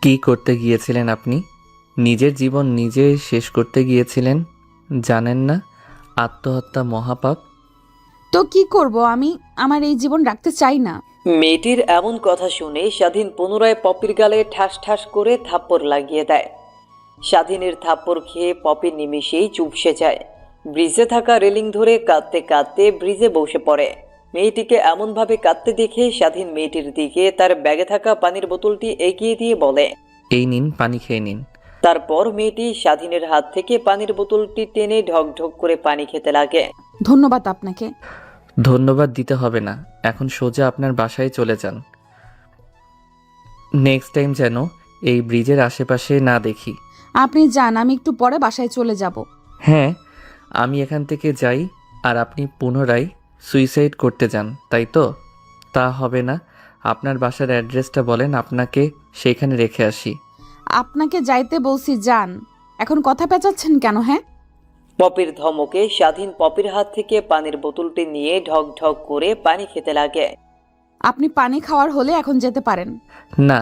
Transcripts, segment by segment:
কি করতে গিয়েছিলেন আপনি? নিজের জীবন নিজে শেষ করতে গিয়েছিলেন। জানেন না আত্মহত্যা মহাপাপ? তো কি করব আমি? আমার এই জীবন রাখতে চাই না। মেয়েটির এমন কথা শুনে স্বাধীন পুনরায় পপির গালে ঠাস ঠাস করে থাপ্পড় লাগিয়ে দেয়। স্বাধীনের থাপ্পড় খেয়ে পপি নিমিষেই চুপসে যায়। ব্রিজে থাকা রেলিং ধরে কাঁদতে কাঁদতে ব্রিজে বসে পড়ে। মেয়েটিকে এমনভাবে কাঁদতে দেখে স্বাধীন মেয়েটির দিকে তার ব্যাগে থাকা পানির বোতলটি এগিয়ে দিয়ে বলে, এই নিন, পানি খেয়ে নিন। তারপর মেয়েটি স্বাধীনের হাত থেকে পানির বোতলটি টেনে ঢক ঢক করে পানি খেতে লাগে। ধন্যবাদ আপনাকে। ধন্যবাদ দিতে হবে না, এখন সোজা আপনার বাসায় চলে যান। নেক্সট টাইম যেন এই ব্রিজের আশেপাশে না দেখি। আপনি যান, আমি একটু পরে বাসায় চলে যাব। হ্যাঁ, আমি এখান থেকে যাই আর আপনি পুনরায় সুইসাইড করতে যান, তাই তো? তা হবে না। আপনার বাসার অ্যাড্রেসটা বলেন, আপনাকে সেইখানে রেখে আসি। আপনাকে যাইতে বলছি, যান। এখন কথা পেঁচাচ্ছেন কেন? হ্যাঁ, পপির ধমকে স্বাধীন পপির হাত থেকে পানির বোতলটি নিয়ে ঢক ঢক করে পানি খেতে লাগে। আপনি পানি খাওয়ার হলে এখন যেতে পারেন। না,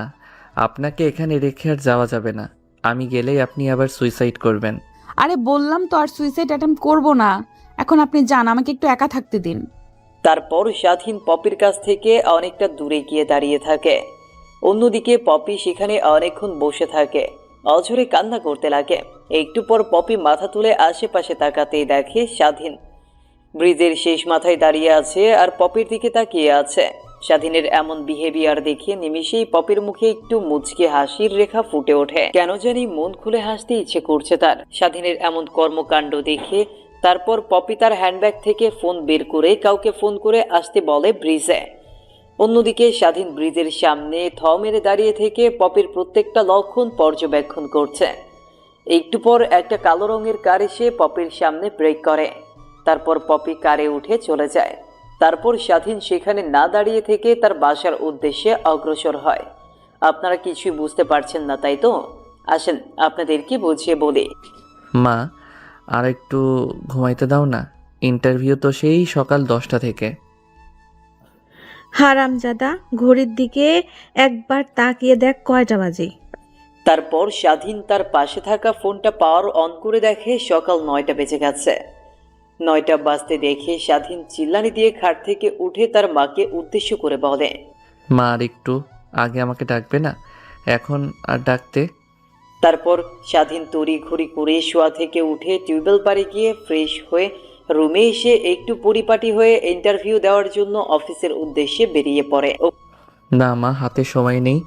আপনাকে এখানে রেখে আর যাওয়া যাবে না। আমি গেলেই আপনি আবার সুইসাইড করবেন। আরে বললাম তো আর সুইসাইড অ্যাটেম্প্ট করব না। এখন আপনি যান, আমাকে একটু একা থাকতে দিন। তারপর স্বাধীন পপির কাছ থেকে অনেকটা দূরে গিয়ে দাঁড়িয়ে থাকে। অন্যদিকে পপি সেখানে অনেকক্ষণ বসে থাকে, অঝরে কান্না করতে লাগে। একটু পর পপি মাথা তুলে আশেপাশে তাকাতেই দেখে স্বাধীন ব্রিজের শেষ মাথায় দাঁড়িয়ে আছে আর পপির দিকে তাকিয়ে আছে। স্বাধীনের এমন বিহেভিয়ার দেখে নিমিষেই পপির মুখে একটু মুচকি হাসির রেখা ফুটে ওঠে। কেন জানি মন খুলে হাসতে ইচ্ছে করছে তার স্বাধীনের এমন কর্মকাণ্ড দেখে। তারপর পপি তার হ্যান্ডব্যাগ থেকে ফোন বের করে কাউকে ফোন করে আসতে বলে ব্রিজে। অন্যদিকে স্বাধীন ব্রিজের সামনে থ মেরে দাঁড়িয়ে থেকে পপির প্রত্যেকটা লক্ষণ পর্যবেক্ষণ করছে। একটু পর একটা কালো রঙের কার এসে পপির সামনে ব্রেক করে। তারপর পপি কারে উঠে চলে যায়। তারপর স্বাধীন সেখানে না দাঁড়িয়ে থেকে তার বাসার উদ্দেশ্যে অগ্রসর হয়। আপনারা কিছুই বুঝতে পারছেন না, তাই তো? আসেন আপনাদেরকে বুঝিয়ে বলি। মা, আর একটু ঘুমাইতে দাও না। ইন্টারভিউ তো সেই সকাল 10টা থেকে। হারামজাদা, ঘড়ির দিকে একবার তাকিয়ে দেখ কয়টা বাজে। তারপর স্বাধীন তার পাশে থাকা ফোনটা পাওয়ার অন করে দেখে সকাল 9টা বেজে গেছে। 9টা বাজতে দেখে স্বাধীন চিল্লানি দিয়ে খাট থেকে উঠে তার মাকে উদ্দেশ্য করে বলে, মা, আর একটু আগে আমাকে ডাকবে না? এখন আর ডাকতে? তারপর স্বাধীন তড়ি ঘড়ি করে শোয়া থেকে উঠে টিউবওয়েল পাড়ে গিয়ে ফ্রেশ হয়ে রুমে এসে একটু পরিপাটি হয়ে ইন্টারভিউ দেওয়ার জন্য অফিসের উদ্দেশ্যে বেরিয়ে পড়ে। না মা, হাতে সময় নেই,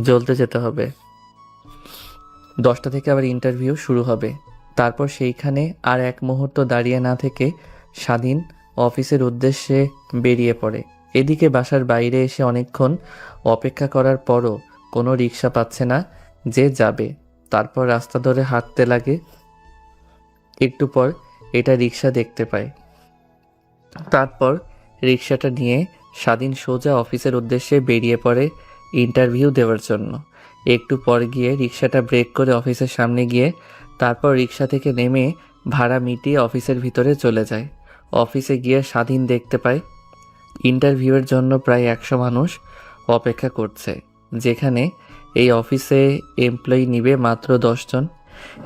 জ্বলতে যেতে হবে। 10টা থেকে আবার ইন্টারভিউ শুরু হবে। তারপর সেইখানে আর এক মুহূর্ত দাঁড়িয়ে না থেকে স্বাধীন অফিসের উদ্দেশ্যে বেরিয়ে পড়ে। এদিকে বাসার বাইরে এসে অনেকক্ষণ অপেক্ষা করার পরও কোনো রিক্সা পাচ্ছে না যে যাবে। তারপর রাস্তা ধরে হাঁটতে লাগে। একটু পর এটা রিক্সা দেখতে পায়। তারপর রিক্সাটা নিয়ে স্বাধীন সোজা অফিসের উদ্দেশ্যে বেরিয়ে পড়ে ইন্টারভিউ দেওয়ার জন্য। একটু পর গিয়ে রিক্সাটা ব্রেক করে অফিসের সামনে গিয়ে তারপর রিক্সা থেকে নেমে ভাড়া মিটিয়ে অফিসের ভিতরে চলে যায়। অফিসে গিয়ে স্বাধীন দেখতে পায় ইন্টারভিউয়ের জন্য প্রায় 100 মানুষ অপেক্ষা করছে, যেখানে এই অফিসে এমপ্লয়ি নিবে মাত্র 10 জন।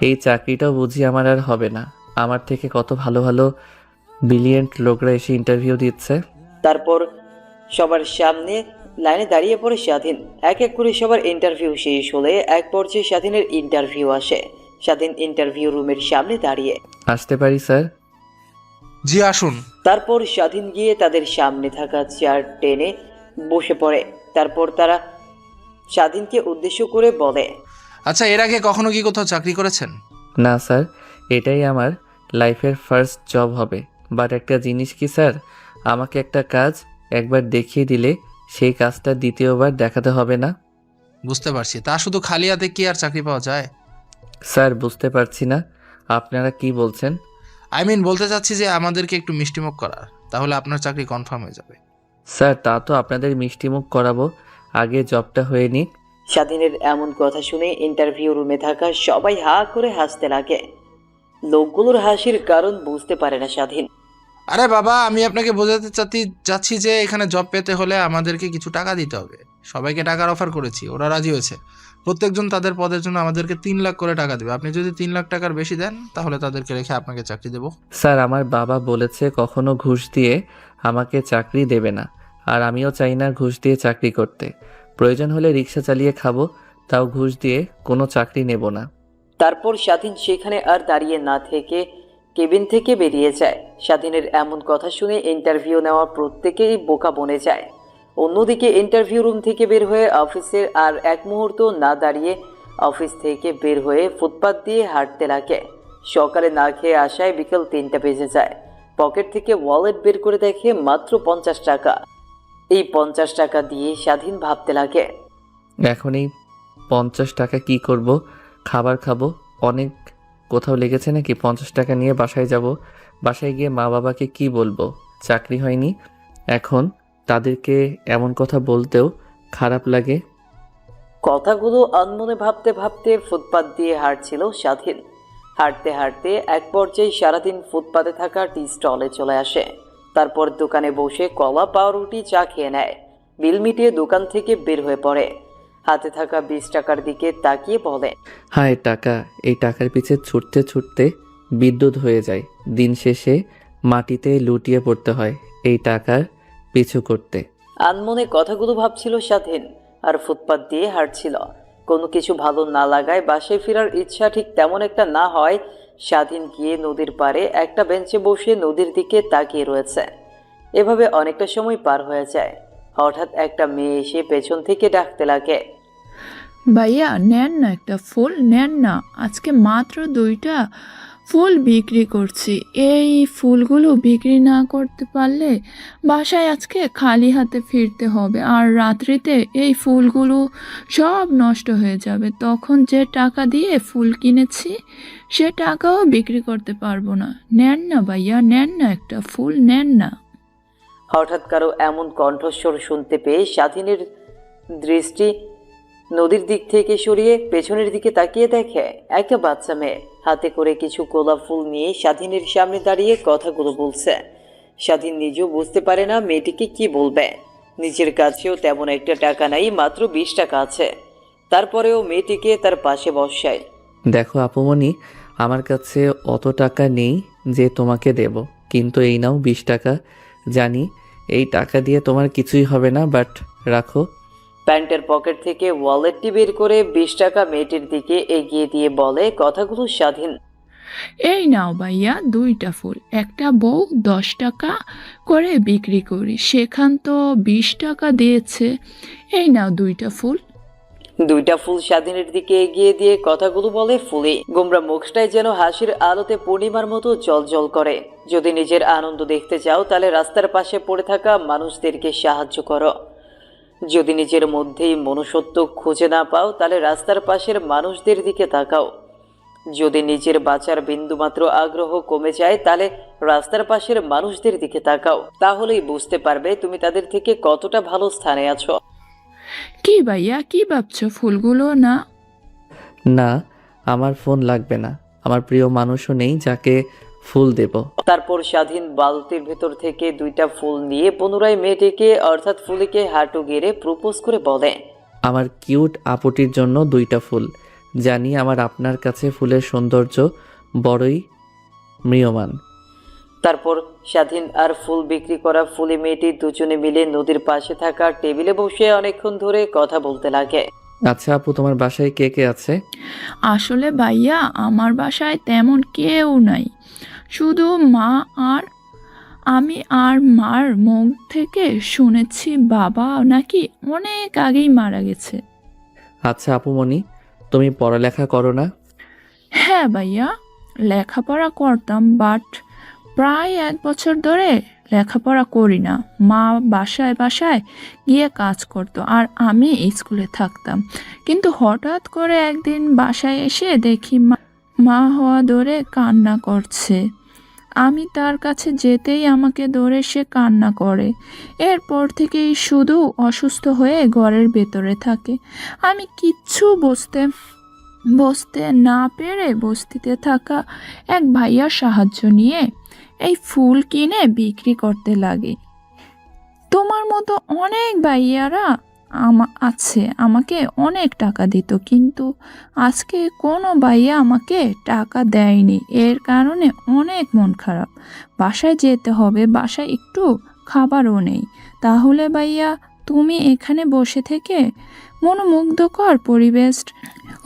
এই চাকরিটাও বুঝি আমার আর হবে না। আমার থেকে কত ভালো ভালো ব্রিলিয়েন্ট লোকরা এসে ইন্টারভিউ দিচ্ছে। তারপর সবার সামনে লাইনে দাঁড়িয়ে পড়ে স্বাধীন। এক এক করে সবার ইন্টারভিউ শেষ হলে এক পর্যায়ে স্বাধীনের ইন্টারভিউ আসে। স্বাধীন ইন্টারভিউ রুমের সামনে দাঁড়িয়ে, আসতে পারি স্যার? জি আসুন। তারপর স্বাধীন গিয়ে তাদের সামনে থাকা চেয়ার টেনে বসে পড়ে। তারপর তারা স্বাধীনকে উদ্দেশ্য করে বলে, আচ্ছা, এর আগে কখনো কি কোথাও চাকরি করেছেন? না স্যার, এটাই আমার লাইফের ফার্স্ট জব হবে। বাট একটা জিনিস কি স্যার, আমাকে একটা কাজ একবার দেখিয়ে দিলে সেই কাজটা দ্বিতীয়বার দেখাতে হবে না। বুঝতে পারছি, তা শুধু খালি হাতে কি আর চাকরি পাওয়া যায়? স্যার, বুঝতে পারছি না আপনারা কি বলছেন। বলতে চাচ্ছি যে আমাদেরকে একটু মিষ্টিমুখ করার, তাহলে আপনার চাকরি কনফার্ম হয়ে যাবে। স্যার, তা তো আপনাদের মিষ্টিমুখ করাবো, আগে জবটা হয়ে নিক। স্বাধীনের এমন কথা শুনে ইন্টারভিউ রুমে থাকা সবাই হা করে হাসতে লাগে। লোকগুলোর হাসির কারণ বুঝতে পারে না স্বাধীন। আরে বাবা, আমি আপনাকে বোঝাতে চাচ্ছি যে এখানে জব পেতে হলে আমাদেরকে কিছু টাকা দিতে হবে। সবাইকে টাকার অফার করেছি, ওরা রাজি হয়েছে। প্রত্যেকজন তাদের পদের জন্য আমাদেরকে 3 লাখ করে টাকা দেবে। আপনি যদি 3 লাখ টাকার বেশি দেন তাহলে তাদেরকে রেখে আপনাকে চাকরি দেবো। স্যার, আমার বাবা বলেছে কখনো ঘুষ দিয়ে আমাকে চাকরি দেবে না, আর আমিও চাই না ঘুষ দিয়ে চাকরি করতে। প্রয়োজন হলে রিক্সা চালিয়ে খাবো, তাও ঘুষ দিয়ে কোনো চাকরি নেব না। তারপর স্বাধীন সেখানে আর দাঁড়িয়ে না থেকে কেবিন থেকে বেরিয়ে যায়। স্বাধীনের এমন কথা শুনে ইন্টারভিউ নেওয়া প্রত্যেকেই বোকা বনে যায়। অন্যদিকে ইন্টারভিউ রুম থেকে বের হয়ে অফিসের আর এক মুহূর্ত না দাঁড়িয়ে অফিস থেকে বের হয়ে ফুটপাত দিয়ে হাঁটতে লাগে। সকালে না খেয়ে আসায় বিকেল 3টা বেজে যায়। পকেট থেকে ওয়ালেট বের করে দেখে মাত্র 50 টাকা। এই 50 টাকা দিয়ে স্বাধীন ভাবতে লাগে, এখন এই 50 টাকা কি করব? খাবার খাবো? অনেক কোথাও লেগেছে নাকি? 50 টাকা নিয়ে বাসায় যাব। বাসায় গিয়ে মা বাবাকে কি বলবো? চাকরি হয়নি। এখন তাদেরকে এমন কথা বলতেও খারাপ লাগে। কথাগুলো আনমনে ভাবতে ভাবতে ফুটপাত দিয়ে হাঁটছিল স্বাধীন। হাঁটতে হাঁটতে এক পর্যায়ে সারাদিন ফুটপাতে থাকা টি স্টলে চলে আসে। তারপর দোকানে বসে কলা পাউরুটি চা খেয়ে নেয়। বিল মিটিয়ে দোকান থেকে বের হয়ে পড়ে। হাতে থাকা 20 টাকার দিকে তাকিয়ে বলে, হায় টাকা! এই টাকার পিছে ছুটতে ছুটতে বিদ্যুৎ হয়ে যায়। দিন শেষে মাটিতে লুটিয়ে পড়তে হয় এই টাকার পিছু করতে। আনমনে কথাগুলো ভাবছিল স্বাধীন আর ফুটপাত দিয়ে হাঁটছিল। কোনো কিছু ভালো না লাগায় বাসায় ফেরার ইচ্ছা ঠিক তেমন একটা না হয় স্বাধীন গিয়ে নদীর পাড়ে একটা বেঞ্চে বসে নদীর দিকে তাকিয়ে রয়েছে। এভাবে অনেকটা সময় পার হয়ে যায়। হঠাৎ একটা মেয়ে এসে পেছন থেকে ডাকতে লাগে, ভাইয়া নেন না, একটা ফুল নেন না, আজকে মাত্র 2টা ফুল বিক্রি করছি। এই ফুলগুলো বিক্রি না করতে পারলে বাসায় আজকে খালি হাতে ফিরতে হবে, আর রাত্রিতে এই ফুলগুলো সব নষ্ট হয়ে যাবে। তখন যে টাকা দিয়ে ফুল কিনেছি সে টাকাও বিক্রি করতে পারবো না। নেন না ভাইয়া, নেন না, একটা ফুল নেন না। হঠাৎ কারো এমন কণ্ঠস্বর শুনতে পেয়ে স্বাধীনের দৃষ্টি নদীর দিক থেকে সরিয়ে পেছনের দিকে তাকিয়ে দেখে একটা বাচ্চা মেয়ে হাতে করে কিছু গোলাপ ফুল নিয়ে স্বাধীনের সামনে দাঁড়িয়ে কথাগুলো বলছে। স্বাধীন নিজেও বুঝতে পারে না মেয়েটিকে কি বলবে। নিজের কাছেও তেমন একটা টাকা নাই, মাত্র 20 টাকা আছে। তারপরেও মেয়েটিকে তার পাশে বসায়। দেখো আপুমনি, আমার কাছে অত টাকা নেই যে তোমাকে দেব, কিন্তু এই নাও 20 টাকা। জানি এই টাকা দিয়ে তোমার কিছুই হবে না, বাট রাখো। প্যান্টের পকেট থেকে ওয়ালেটটি বের করে 20 টাকা মেয়েটির দিকে এগিয়ে দিয়ে বলে কথাগুলো স্বাধীন। এই নাও ভাইয়া 2টা ফুল, একটা বউ 10 টাকা করে বিক্রি করি, সেখান তো 20 টাকা দিয়েছে। এই নাও 2টা ফুল। 2টা ফুল স্বাধীনের দিকে এগিয়ে দিয়ে কথাগুলো বলে ফুলি। গোমরা মুখটাই যেন হাসির আলোতে পূর্ণিমার মতো জলজল করে। যদি নিজের আনন্দ দেখতে চাও তাহলে রাস্তার পাশে পড়ে থাকা মানুষদেরকে সাহায্য করো। যদি নিজের মধ্যেই মনুষ্যত্ব খুঁজে না পাও তাহলে রাস্তার পাশের মানুষদের দিকে তাকাও। যদি নিজের বাঁচার বিন্দুমাত্র আগ্রহ কমে যায় তাহলে রাস্তার পাশের মানুষদের দিকে তাকাও। তাহলেই বুঝতে পারবে তুমি তাদের থেকে কতটা ভালো স্থানে আছো। কি ভাইয়া, কি ভাবছো? ফুলগুলো না? না, আমার ফোন লাগবে না। আমার প্রিয় মানুষও নেই যাকে ফুল দেব। তারপর স্বাধীন বালতির ভেতর থেকে 2টা ফুল নিয়ে পুনরায় মেয়েটিকে অর্থাৎ ফুলিকে হাঁটু গেড়ে প্রপোজ করে বলে, আমার কিউট আপুটির জন্য 2টা ফুল। জানি আমার আপনার কাছে ফুলের সৌন্দর্য বড়ই ম্রিয়মান। তারপর স্বাধীন আর ফুল বিক্রি করা ফুলি মেয়েটি দুজনে মিলে নদীর পাশে থাকা টেবিলে বসে অনেকক্ষণ ধরে কথা বলতে লাগে। আচ্ছা আপু, তোমার বাসায় কে কে আছে? আসলে ভাইয়া আমার বাসায় তেমন কেউ নাই, শুধু মা আর আমি। আর মার মুখ থেকে শুনেছি বাবা নাকি অনেক আগেই মারা গেছে। আচ্ছা আপুমনি, তুমি পড়ালেখা করো না? হ্যাঁ ভাইয়া, লেখাপড়া করতাম, বাট প্রায় 1 বছর ধরে লেখাপড়া করি না। মা বাসায় বাসায় গিয়ে কাজ করতো আর আমি স্কুলে থাকতাম। কিন্তু হঠাৎ করে একদিন বাসায় এসে দেখি মা হওয়া ধরে কান্না করছে। আমি তার কাছে যেতেই আমাকে ধরে সে কান্না করে। এরপর থেকেই শুধু অসুস্থ হয়ে ঘরের ভেতরে থাকে। আমি কিচ্ছু বসতে না পেরে বস্তিতে থাকা এক ভাইয়ার সাহায্য নিয়ে এই ফুল কিনে বিক্রি করতে লাগে। তোমার মতো অনেক ভাইয়ারা আছে, আমাকে অনেক টাকা দিত, কিন্তু আজকে কোনো ভাইয়া আমাকে টাকা দেয়নি। এর কারণে অনেক মন খারাপ। বাসায় যেতে হবে, বাসায় একটু খাবারও নেই। তাহলে ভাইয়া তুমি এখানে বসে থেকে মনোমুগ্ধকর পরিবেশ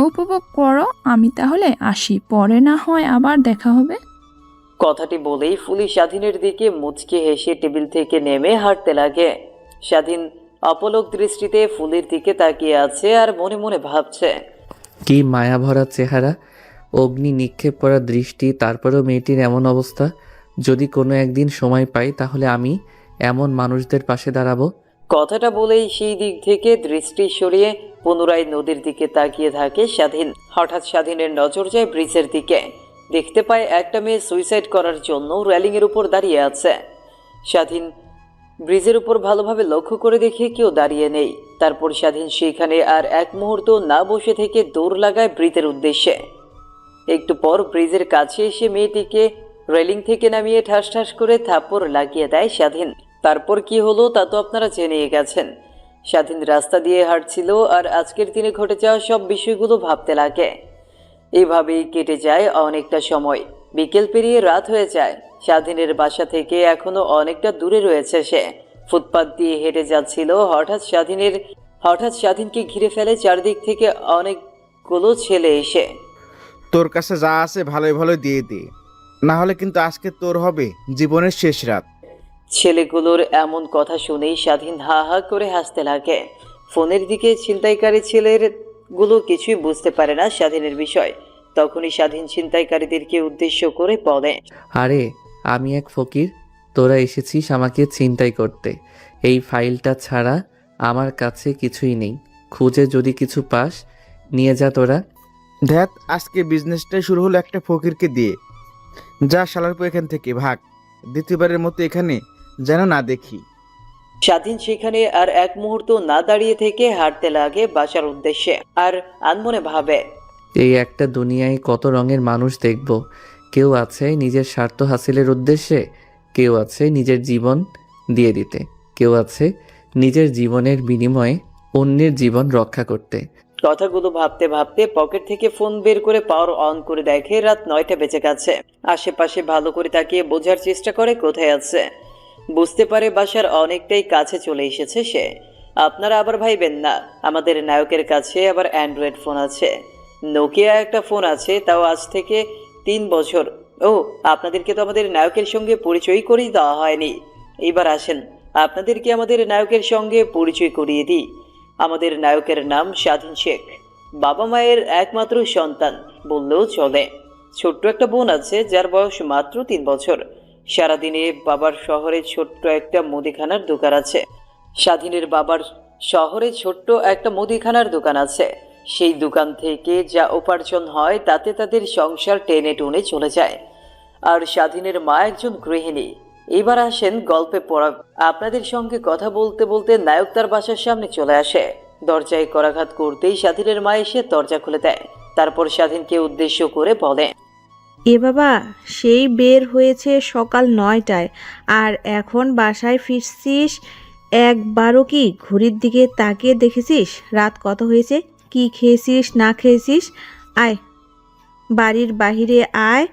উপভোগ করো, আমি তাহলে আসি, পরে না হয় আবার দেখা হবে। কথাটি বলেই ফুলি স্বাধীনের দিকে মুচকি হেসে টেবিল থেকে নেমে হাঁটতে লাগে। স্বাধীন অপলক দৃষ্টিতে ফুলির দিকে তাকিয়ে আছে আর মনে মনে ভাবছে, কি মায়াভরা চেহারা, অগ্নি নিক্ষেপ করা দৃষ্টি, তারপরেও মেয়েটির এমন অবস্থা। যদি কোনো একদিন সময় পাই তাহলে আমি এমন মানুষদের পাশে দাঁড়াবো। কথাটা বলেই সেই দিক থেকে দৃষ্টি সরিয়ে পুনরায় নদীর দিকে তাকিয়ে থাকে স্বাধীন। হঠাৎ স্বাধীনের নজর যায় ব্রিজের দিকে। দেখতে পায় একটা মেয়ে সুইসাইড করার জন্য রেলিংয়ের উপর দাঁড়িয়ে আছে। স্বাধীন ব্রিজের উপর ভালোভাবে লক্ষ্য করে দেখে কেউ দাঁড়িয়ে নেই। তারপর স্বাধীন সেইখানে আর এক মুহূর্ত না বসে থেকে দৌড় লাগায় ব্রিজের উদ্দেশ্যে। একটু পর ব্রিজের কাছে এসে মেয়েটিকে রেলিং থেকে নামিয়ে ঠাস ঠাস করে থাপ্পড় লাগিয়ে দেয় স্বাধীন। তারপর কি হলো তা তো আপনারা জেনেই গেছেন। স্বাধীন রাস্তা দিয়ে হাঁটছিল আর আজকের দিনে ঘটে যাওয়া সব বিষয়গুলো ভাবতে লাগে। এভাবেই কেটে যায় অনেকটা সময়। বিকেল পেরিয়ে রাত হয়ে যায়। স্বাধীনের বাসা থেকে এখনো অনেকটা দূরে রয়েছে সে। ফুটপাত দিয়ে হেঁটে যাচ্ছিল, হঠাৎ স্বাধীনকে ঘিরে ফেলে চারদিক থেকে অনেকগুলো ছেলে এসে। তোর কাছে যা আছে ভালোই ভালোই দিয়ে দে, না হলে কিন্তু আজকে তোর হবে জীবনের শেষ রাত। ছেলেগুলোর এমন কথা শুনেই স্বাধীন হা হা করে হাসতে লাগে। ফোনের দিকে ছিনতাইকারী ছেলেগুলো কিছুই বুঝতে পারে না স্বাধীনের বিষয়। তখনই স্বাধীন ছিনতাইকারীদেরকে উদ্দেশ্য করে বলে, আরে আমি এক ফকির, তোরা এসেছিস আমাকে ছিনতাই করতে। এই ফাইলটা ছাড়া আমার কাছে কিছুই নেই, খুঁজে যদি কিছু পাস নিয়ে যা তোরা। ধ্যাত, আজকে বিজনেসটাই শুরু হলো একটা ফকিরকে দিয়ে। যা শালার পো এখান থেকে ভাগ, দ্বিতীয়বারের মতো এখানে যেন না দেখি। স্বাধীন সেখানে আর এক মুহূর্ত না দাঁড়িয়ে থেকে হাঁটতে লাগে বাসার উদ্দেশ্যে। আর আনমনে ভাবে, এই একটা দুনিয়ায় কত রঙের মানুষ দেখব। কেউ আছে নিজের স্বার্থ হাসিলের উদ্দেশ্যে, কেউ আছে নিজের জীবন দিয়ে দিতে, কেউ আছে নিজের জীবনের বিনিময়ে অন্যের জীবন রক্ষা করতে। কথাগুলো ভাবতে ভাবতে পকেট থেকে ফোন বের করে পাওয়ার অন করে দেখে রাত 9টা বেজে গেছে। আশেপাশে ভালো করে তাকিয়ে বোঝার চেষ্টা করে কোথায় আছে। বুঝতে পারে বাসার অনেকটাই কাছে চলে এসেছে সে। আপনারা আবার ভাইবেন না, আমাদের নায়কের কাছে আবার অ্যান্ড্রয়েড ফোন আছে, নোকিয়া একটা ফোন আছে, তাও আজ থেকে 3 বছর। ও, আপনাদেরকে তো আমাদের নায়কের সঙ্গে পরিচয় করিয়ে দেওয়া হয়নি। এইবার আসেন, আপনাদেরকে আমাদের নায়কের সঙ্গে পরিচয় করিয়ে দিই। আমাদের নায়কের নাম স্বাধীন শেখ, বাবা মায়ের একমাত্র সন্তান বললেও চলে। ছোট্ট একটা বোন আছে যার বয়স মাত্র 3 বছর। সারাদিনে বাবার শহরে ছোট্ট একটা মুদিখানার দোকান আছে। স্বাধীনের বাবার শহরে ছোট্ট একটা মুদিখানার দোকান আছে। সেই দোকান থেকে যা উপার্জন হয় তাতে তাদের সংসার টেনে টুনে চলে যায়। আর স্বাধীনের মা একজন গৃহিণী। এবার আসেন গল্পে পড়া। আপনাদের সঙ্গে কথা বলতে বলতে নায়ক তার বাসার সামনে চলে আসে। দরজায় করাঘাত করতেই স্বাধীনের মা এসে দরজা খুলে দেয়। তারপর স্বাধীনকে উদ্দেশ্য করে বলে, এ বাবা, সেই বের হয়েছে সকাল 9টায়, আর এখন বাসায় ফিরছিস। একবারও কি ঘড়ির দিকে তাকিয়ে দেখেছিস রাত কত হয়েছে? কি খেয়েছিস না খেয়েছিস? আয়, বাড়ির বাহিরে আয়,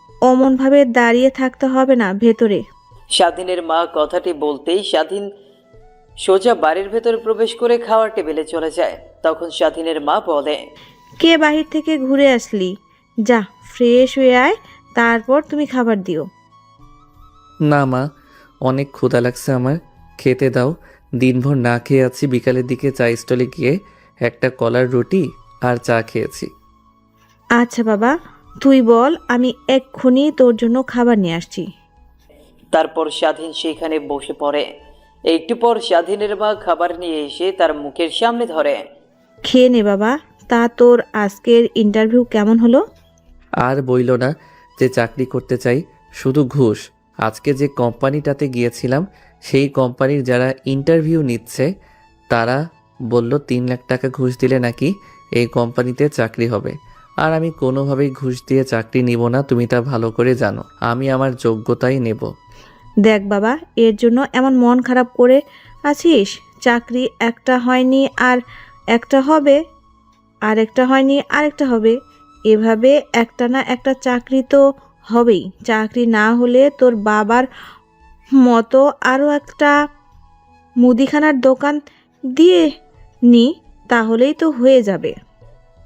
অমনভাবে দাঁড়িয়ে থাকতে হবে না, ভেতরে। স্বাধীনের মা কথাটি বলতেই স্বাধীন সোজা বাড়ির ভেতরে প্রবেশ করে খাওয়ার টেবিলে চলে যায়। তখন স্বাধীনের মা বলে, কে বাহির থেকে ঘুরে আসলি? যা ফ্রেশ হয়ে আয়, তারপর তুমি খাবার দিও। না মা, অনেক ক্ষুধা লাগছে আমার, খেতে দাও। দিনভর না খেয়ে আছি, বিকালের দিকে চা স্টলে গিয়ে একটা কলার রুটি আর চা খেয়েছি। আচ্ছা বাবা, তুই বল, আমি এক্ষুনি তোর জন্য খাবার নিয়ে আসছি। তারপর স্বাধীন সেখানে বসে পড়ে। একটু পর স্বাধীনের মা খাবার নিয়ে এসে তার মুখের সামনে ধরে। খেয়ে নে বাবা। তা তোর আজকের ইন্টারভিউ কেমন হলো? আর বইল না যে চাকরি করতে চাই, শুধু ঘুষ। আজকে যে কোম্পানিটাতে গিয়েছিলাম, সেই কোম্পানির যারা ইন্টারভিউ নিচ্ছে তারা বলল 3 লাখ টাকা ঘুষ দিলে নাকি এই কোম্পানিতে চাকরি হবে। আর আমি কোনোভাবেই ঘুষ দিয়ে চাকরি নিব না, তুমি তা ভালো করে জানো। আমি আমার যোগ্যতাই নেব। দেখ বাবা, এর জন্য এমন মন খারাপ করে আছিস? চাকরি একটা হয়নি আর একটা হবে, আর একটা হয়নি আর একটা হবে, এভাবে একটা না একটা চাকরি তো হবেই। চাকরি না হলে তোর বাবার মতো আরও একটা মুদিখানার দোকান দিয়ে নি, তাহলেই তো হয়ে যাবে।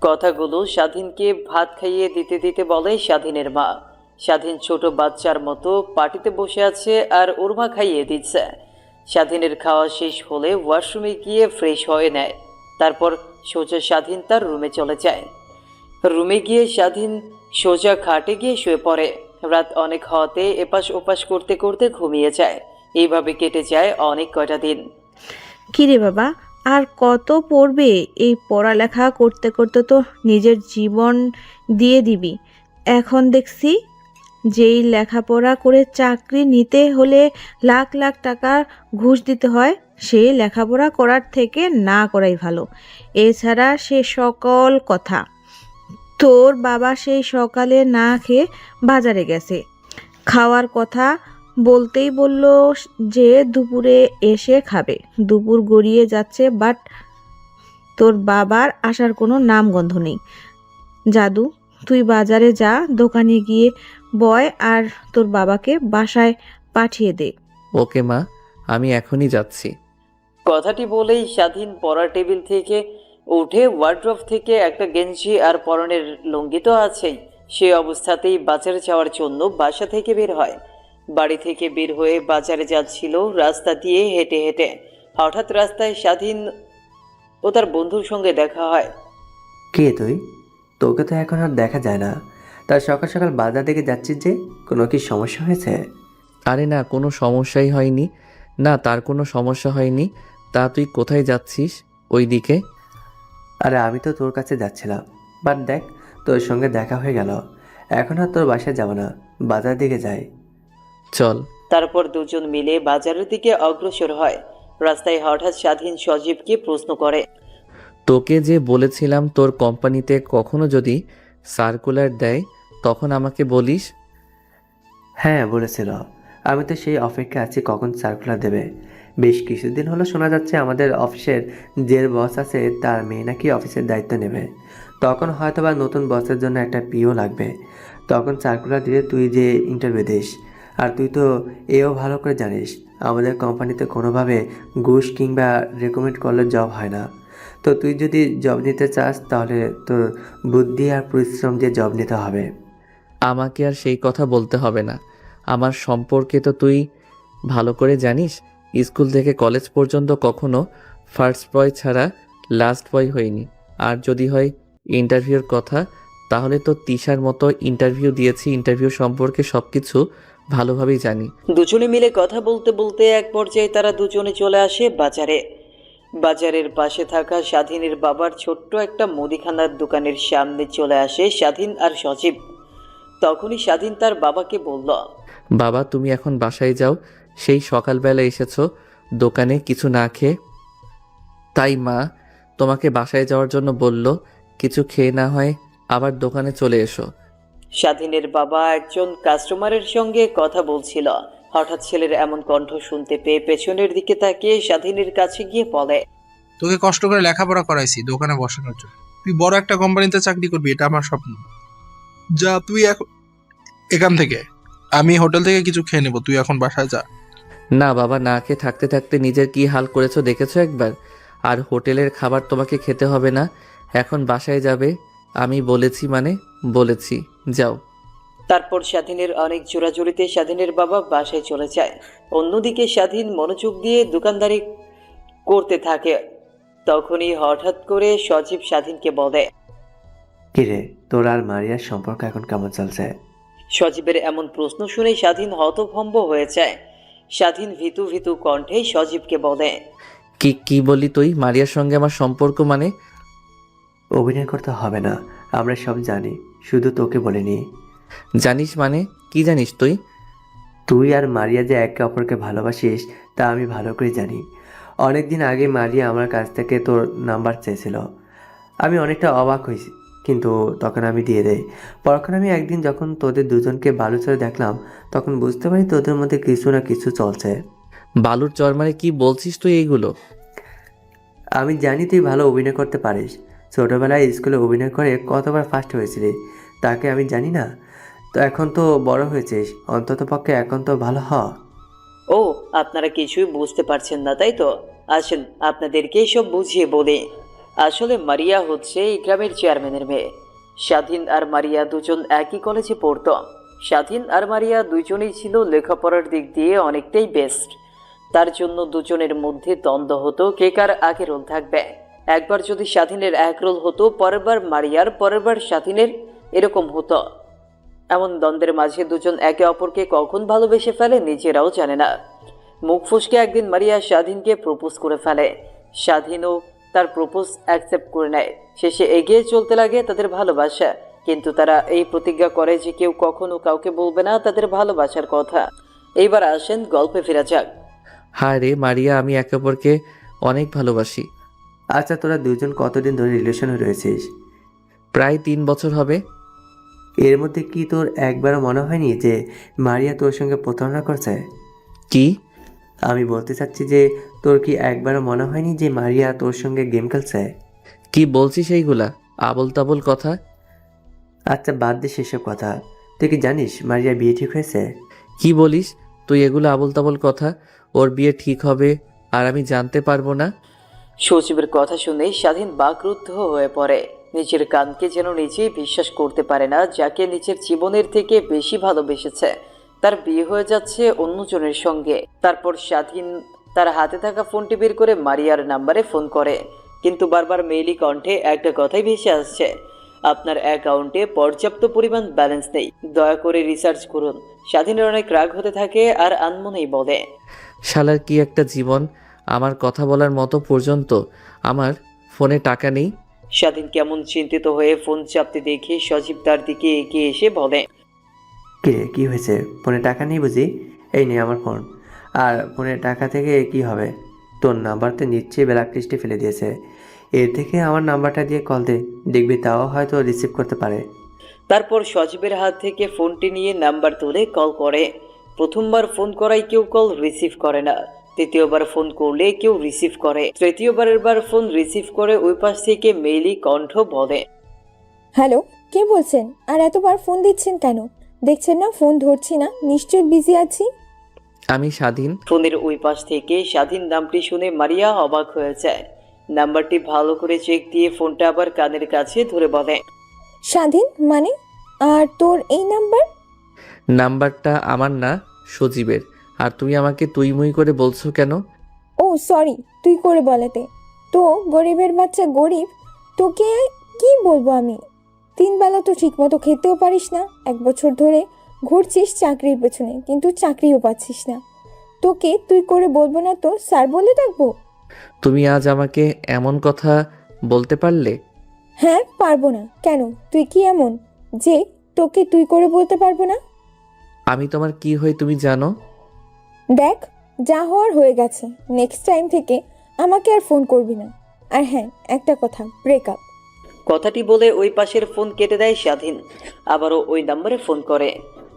কথাগুলো স্বাধীনকে ভাত খাইয়ে দিতে দিতে বলে স্বাধীনের মা। স্বাধীন ছোট বাচ্চার মতো পাটিতে বসে আছে আর ওর মা খাইয়ে দিচ্ছে। স্বাধীনের খাওয়া শেষ হলে ওয়াশরুমে গিয়ে ফ্রেশ হয়ে নেয়। তারপর সোজা স্বাধীন তার রুমে চলে যায়। রুমে গিয়ে স্বাধীন সোজা খাটে গিয়ে শুয়ে পড়ে। রাত অনেক হওয়াতে এপাশ ওপাশ করতে করতে ঘুমিয়ে যায়। এইভাবে কেটে যায় অনেক কয়টা দিন। কিরে বাবা, আর কত পড়বে? এই পড়ালেখা করতে করতে তো নিজের জীবন দিয়ে দিবি। এখন দেখছি যেই লেখাপড়া করে চাকরি নিতে হলে লাখ লাখ টাকা ঘুষ দিতে হয়, সেই লেখাপড়া করার থেকে না করাই ভালো। এছাড়া সে সকল কথা, তোর বাবা সেই সকালে না খেয়ে বাজারে গেছে, খাওয়ার কথা বলতেই বলল যে দুপুরে এসে খাবে। দুপুর গড়িয়ে যাচ্ছে, বাট তোর বাবার আসার কোনো নামগন্ধ নেই। জাদু, তুই বাজারে যা, দোকানে গিয়ে বয় আর তোর বাবাকে বাসায় পাঠিয়ে দে। ওকে মা, আমি এখনই যাচ্ছি। কথাটি বলেই স্বাধীন পড়ার টেবিল থেকে উঠে ওয়ার্ড্রোব থেকে একটা গেঞ্জি আর পরনের লুঙ্গি তো আছেই, সে অবস্থাতেই বাজারে যাওয়ার জন্য বাসা থেকে বের হয়। বাড়ি থেকে বের হয়ে বাজারে যাচ্ছিল রাস্তা দিয়ে হেঁটে হেঁটে। হঠাৎ রাস্তায় স্বাধীন ও তার বন্ধুর সঙ্গে দেখা হয়। কে তুই? তোকে তো এখন আর দেখা যায় না। তার সকাল সকাল বাজার দিকে যাচ্ছিস যে, কোনো কি সমস্যা হয়েছে? আরে না, কোনো সমস্যাই হয়নি। না, তার কোনো সমস্যা হয়নি। তা তুই কোথায় যাচ্ছিস? ওই দিকে? আরে আমি তো তোর কাছে যাচ্ছিলাম, বাট দেখ তোর সঙ্গে দেখা হয়ে গেল। এখন আর তোর বাসায় যাব না, বাজার দিকে যাই। চল। তারপর দুজন মিলে বাজারের দিকে অগ্রসর হয়। রাস্তায় হঠাৎ স্বাধীন সজীবকে প্রশ্ন করে, তোকে যে বলেছিলাম তোর কোম্পানিতে কখনো যদি সার্কুলার দেয় তখন আমাকে বলিস। হ্যাঁ বলেছিল, আমি তো সেই অপেক্ষা আছি কখন সার্কুলার দেবে। বেশ কিছুদিন হলো শোনা যাচ্ছে আমাদের অফিসের যে বস আছে তার মেয়ে নাকি অফিসের দায়িত্ব নেবে। তখন হয়তো বা নতুন বসের জন্য একটা পিও লাগবে। তখন সার্কুলার দিলে তুই যে ইন্টারভিউ দিস। আর তুই তো এও ভালো করে জানিস আমাদের কোম্পানিতে কোনোভাবে ঘুষ কিংবা রেকমেন্ড করলে জব হয় না। তো তুই যদি জব নিতে চাস তাহলে তোর বুদ্ধি আর পরিশ্রম দিয়ে জব নিতে হবে। আমাকে আর সেই কথা বলতে হবে না। আমার সম্পর্কে তো তুই ভালো করে জানিস। স্কুল থেকে কলেজ পর্যন্ত কখনো ফার্স্ট বয় ছাড়া লাস্ট বয় হয়নি। আর যদি হয় ইন্টারভিউর কথা, তাহলে তো তিশার মতো ইন্টারভিউ দিয়েছি। ইন্টারভিউ সম্পর্কে সব কিছু ভালোভাবেই জানি। দুজনে মিলে কথা বলতে বলতে এক পর্যায়ে তারা দুজনে চলে আসে বাজারে। বাজারের পাশে থাকা স্বাধীনের বাবার ছোট্ট একটা মুদিখানার দোকানের সামনে চলে আসে স্বাধীন আর সজীব। তখনই স্বাধীন তার বাবাকে বলল, বাবা, তুমি এখন বাসায় যাও। সেই সকালবেলা এসেছো দোকানে কিছু না খেয়ে, তাই মা তোমাকে বাসায় যাওয়ার জন্য বলল। কিছু খেয়ে না হয় আবার দোকানে চলে এসো। স্বাধীনের বাবা একজন কাস্টমারের সঙ্গে কথা বলছিল। হঠাৎ ছেলের এমন কণ্ঠ শুনতে পেয়ে পেছনের দিকে তাকিয়ে স্বাধীনের কাছে গিয়ে বলে, তোকে কষ্ট করে লেখাপড়া করাইছি দোকানে বসানোর জন্য। তুই বড় একটা কোম্পানিতে চাকরি করবি, এটা আমার স্বপ্ন। যা তুই এখন এখান থেকে, আমি হোটেল থেকে কিছু খেয়ে নেবো, তুই এখন বাসায় যা। না বাবা, না খেয়ে থাকতে থাকতে নিজের কি হাল করেছো দেখেছো একবার? আর হোটেলের খাবার তোমাকে খেতে হবে না, এখন বাসায় যাবে। আমি বলেছি মানে বলেছি, যাও। তারপর স্বাধীনের অনেক জোরাজুরিতে স্বাধীনের বাবা বাসায় চলে যায়। অন্যদিকে স্বাধীন মনোযোগ দিয়ে দোকানদারি করতে থাকে। তখনই হঠাৎ করে সজীব স্বাধীনকে বলে, কিরে, তোর আর মারিয়ার সম্পর্ক এখন কেমন চলছে? সজীবের এমন প্রশ্ন শুনে স্বাধীন হতভম্ব হয়ে যায়। স্বাধীন ভীতু ভীতু কণ্ঠে সজীবকে বলে, কি কি বলি তুই? মারিয়ার সঙ্গে আমার সম্পর্ক মানে? অভিনয় করতে হবে না, আমরা সব জানি, শুধু তোকে বলিনি। জানিস মানে? কি জানিস তুই? তুই আর মারিয়া যে একে অপরকে ভালোবাসিস তা আমি ভালো করে জানি। অনেকদিন আগে মারিয়া আমার কাছ থেকে তোর নাম্বার চেয়েছিল। আমি অনেকটা অবাক হয়েছি, কিন্তু তখন আমি দিয়ে দেই। পরক্ষণ আমি একদিন যখন তোদের দুজনকে বালুচরে দেখলাম তখন বুঝতে পারি তোদের মধ্যে কিছু না কিছু চলছে। বালুর চর মানে কি বলছিস তুই এইগুলো? আমি জানি তুই ভালো অভিনয় করতে পারিস। ছোটবেলায় স্কুলে অভিনয় করে কতবার ফার্স্ট হয়েছিলি তাকে আমি জানি না? তো এখন তো বড় হয়েছিস, অন্তত পক্ষে এখন তো ভালো হ। ও, আপনারা কিছুই বুঝতে পারছেন না তাই তো? আসেন আপনাদেরকে সব বুঝিয়ে বলি। আসলে মারিয়া হচ্ছে এই গ্রামের চেয়ারম্যানের মেয়ে। স্বাধীন আর মারিয়া দুজন একই কলেজে পড়তো। স্বাধীন আর মারিয়া দুজনেই ছিল লেখাপড়ার দিক দিয়ে অনেকটাই বেস্ট। তার জন্য দুজনের মধ্যে দ্বন্দ্ব হতো কে কার আগে রোল থাকবে। একবার যদি স্বাধীনের এক রোল হতো, পরের বার মারিয়ার, পরের বার স্বাধীনের, এরকম হতো। এমন দ্বন্দ্বের মাঝে দুজন একে অপরকে কখন ভালোবেসে ফেলে নিজেরাও জানে না। মুখ ফসকে একদিন মারিয়া স্বাধীনকে প্রপোজ করে ফেলে। স্বাধীনও তার প্রপোজ অ্যাকসেপ্ট করে নেয়। শেষে এগিয়ে চলতে লাগে তাদের ভালোবাসা। কিন্তু তারা এই প্রতিজ্ঞা করে যে কেউ কখনো কাউকে বলবে না তাদের ভালোবাসার কথা। এইবার আসেন গল্পে ফেরা যাক। হায় রে মারিয়া, আমি একে অপরকে অনেক ভালোবাসি। আচ্ছা, তোরা দুজন কতদিন ধরে রিলেশনে রয়েছিস? প্রায় 3 বছর হবে। এর মধ্যে কি তোর একবারও মনে হয়নি যে মারিয়া তোর সঙ্গে প্রতারণা করছে? কি? আমি বলতে চাচ্ছি যে তোর কি একবারও মনে হয়নি যে মারিয়া তোর সঙ্গে গেম খেলছে? কি বলছিস এইগুলা আবল তাবল কথা? আচ্ছা, বাদ দে সেসব কথা। তুই কি জানিস মারিয়া বিয়ে ঠিক হয়েছে? কি বলিস তুই এগুলো আবল তাবল কথা? ওর বিয়ে ঠিক হবে আর আমি জানতে পারবো না? সচিবের কথা শুনে স্বাধীন বাকরুদ্ধ হয়ে পড়ে। নিজের কানকে যেন নিজেই বিশ্বাস করতে পারে না। যাকে নিজের জীবনের থেকে বেশি ভালোবেসেছে তার বিয়ে হয়ে যাচ্ছে অন্যজনের সঙ্গে। তারপর স্বাধীন তার হাতে থাকা ফোনটি বের করে মারিয়ার নাম্বারে ফোন করে। কিন্তু বারবার মেইলি কণ্ঠে একটা কথাই ভেসে আসছে, আপনার অ্যাকাউন্টে পর্যাপ্ত পরিমাণ ব্যালেন্স নেই, দয়া করে রিসার্চ করুন। স্বাধীনের অনেক রাগ হতে থাকে আর আনমনেই বলে, শালার কি একটা জীবন! আমার কথা বলার মতো পর্যন্ত আমার ফোনে টাকা নেই। স্বাধীন কেমন চিন্তিত হয়ে ফোন চাপতে দেখে সজীব তার দিকে এগিয়ে এসে বলে, কিরে, কি হয়েছে? ফোনে টাকা নেই বুঝি? এই নে আমার ফোন। আর ফোনের টাকা থেকে কি হবে? তোর নাম্বার তো নিশ্চয়ই ব্ল্যাক লিস্টে ফেলে দিয়েছে। এর থেকে আমার নাম্বারটা দিয়ে কল দে, দেখবি তাও হয়তো রিসিভ করতে পারে। তারপর সজীবের হাত থেকে ফোনটি নিয়ে নাম্বার তুলে কল করে। প্রথমবার ফোন করায় কেউ কল রিসিভ করে না, দ্বিতীয়বার ফোন করলে কেউ রিসিভ করে, তৃতীয়বারের বার ফোন রিসিভ করে ওই পাশ থেকে মেইলি কণ্ঠ বলে, হ্যালো, কে বলছেন? আর এতবার ফোন দিচ্ছেন কেন? দেখছেন না ফোন ধরছি না, নিশ্চয়ই বিজি আছি। আমি স্বাধীন। ফোনের ওই পাশ থেকে স্বাধীন নামটি শুনে মারিয়া অবাক হয়ে যায়। নাম্বারটি ভালো করে চেক দিয়ে ফোনটা আবার কানের কাছে ধরে বলে, স্বাধীন মানে? আর তোর এই নাম্বার? নাম্বারটা আমার না, সজীবের। আর তুমি আমাকে তুই মুই করে বলছো কেন? ও সরি, তুই করে বলেতে। তো গরিবের বাচ্চা গরিব, তোকে কি বলবো আমি? 3 বেলা তো ঠিক মতো খেতেও পারিস না, 1 বছর ধরে ঘুরছিস চাকরির পেছনে, কিন্তু চাকরিও পাচ্ছিস না। তোকে তুই করে বলবো না তো স্যার বলে ডাকবো? তুমি আজ আমাকে এমন কথা বলতে পারলে? হ্যাঁ, পারবো না কেন? তুই কি এমন যে তোকে তুই করে বলতে পারবো না? আমি তোমার কি হই তুমি জানো? দেখ, যা হওয়ার হয়ে গেছে। নেক্সট টাইম থেকে আমাকে আর ফোন করবি না। আর হ্যাঁ, একটা কথা, ব্রেকআপ। কথাটি বলে ওই পাশের ফোন কেটে দেয় স্বাধীন। আবারও ওই নম্বরে ফোন করে,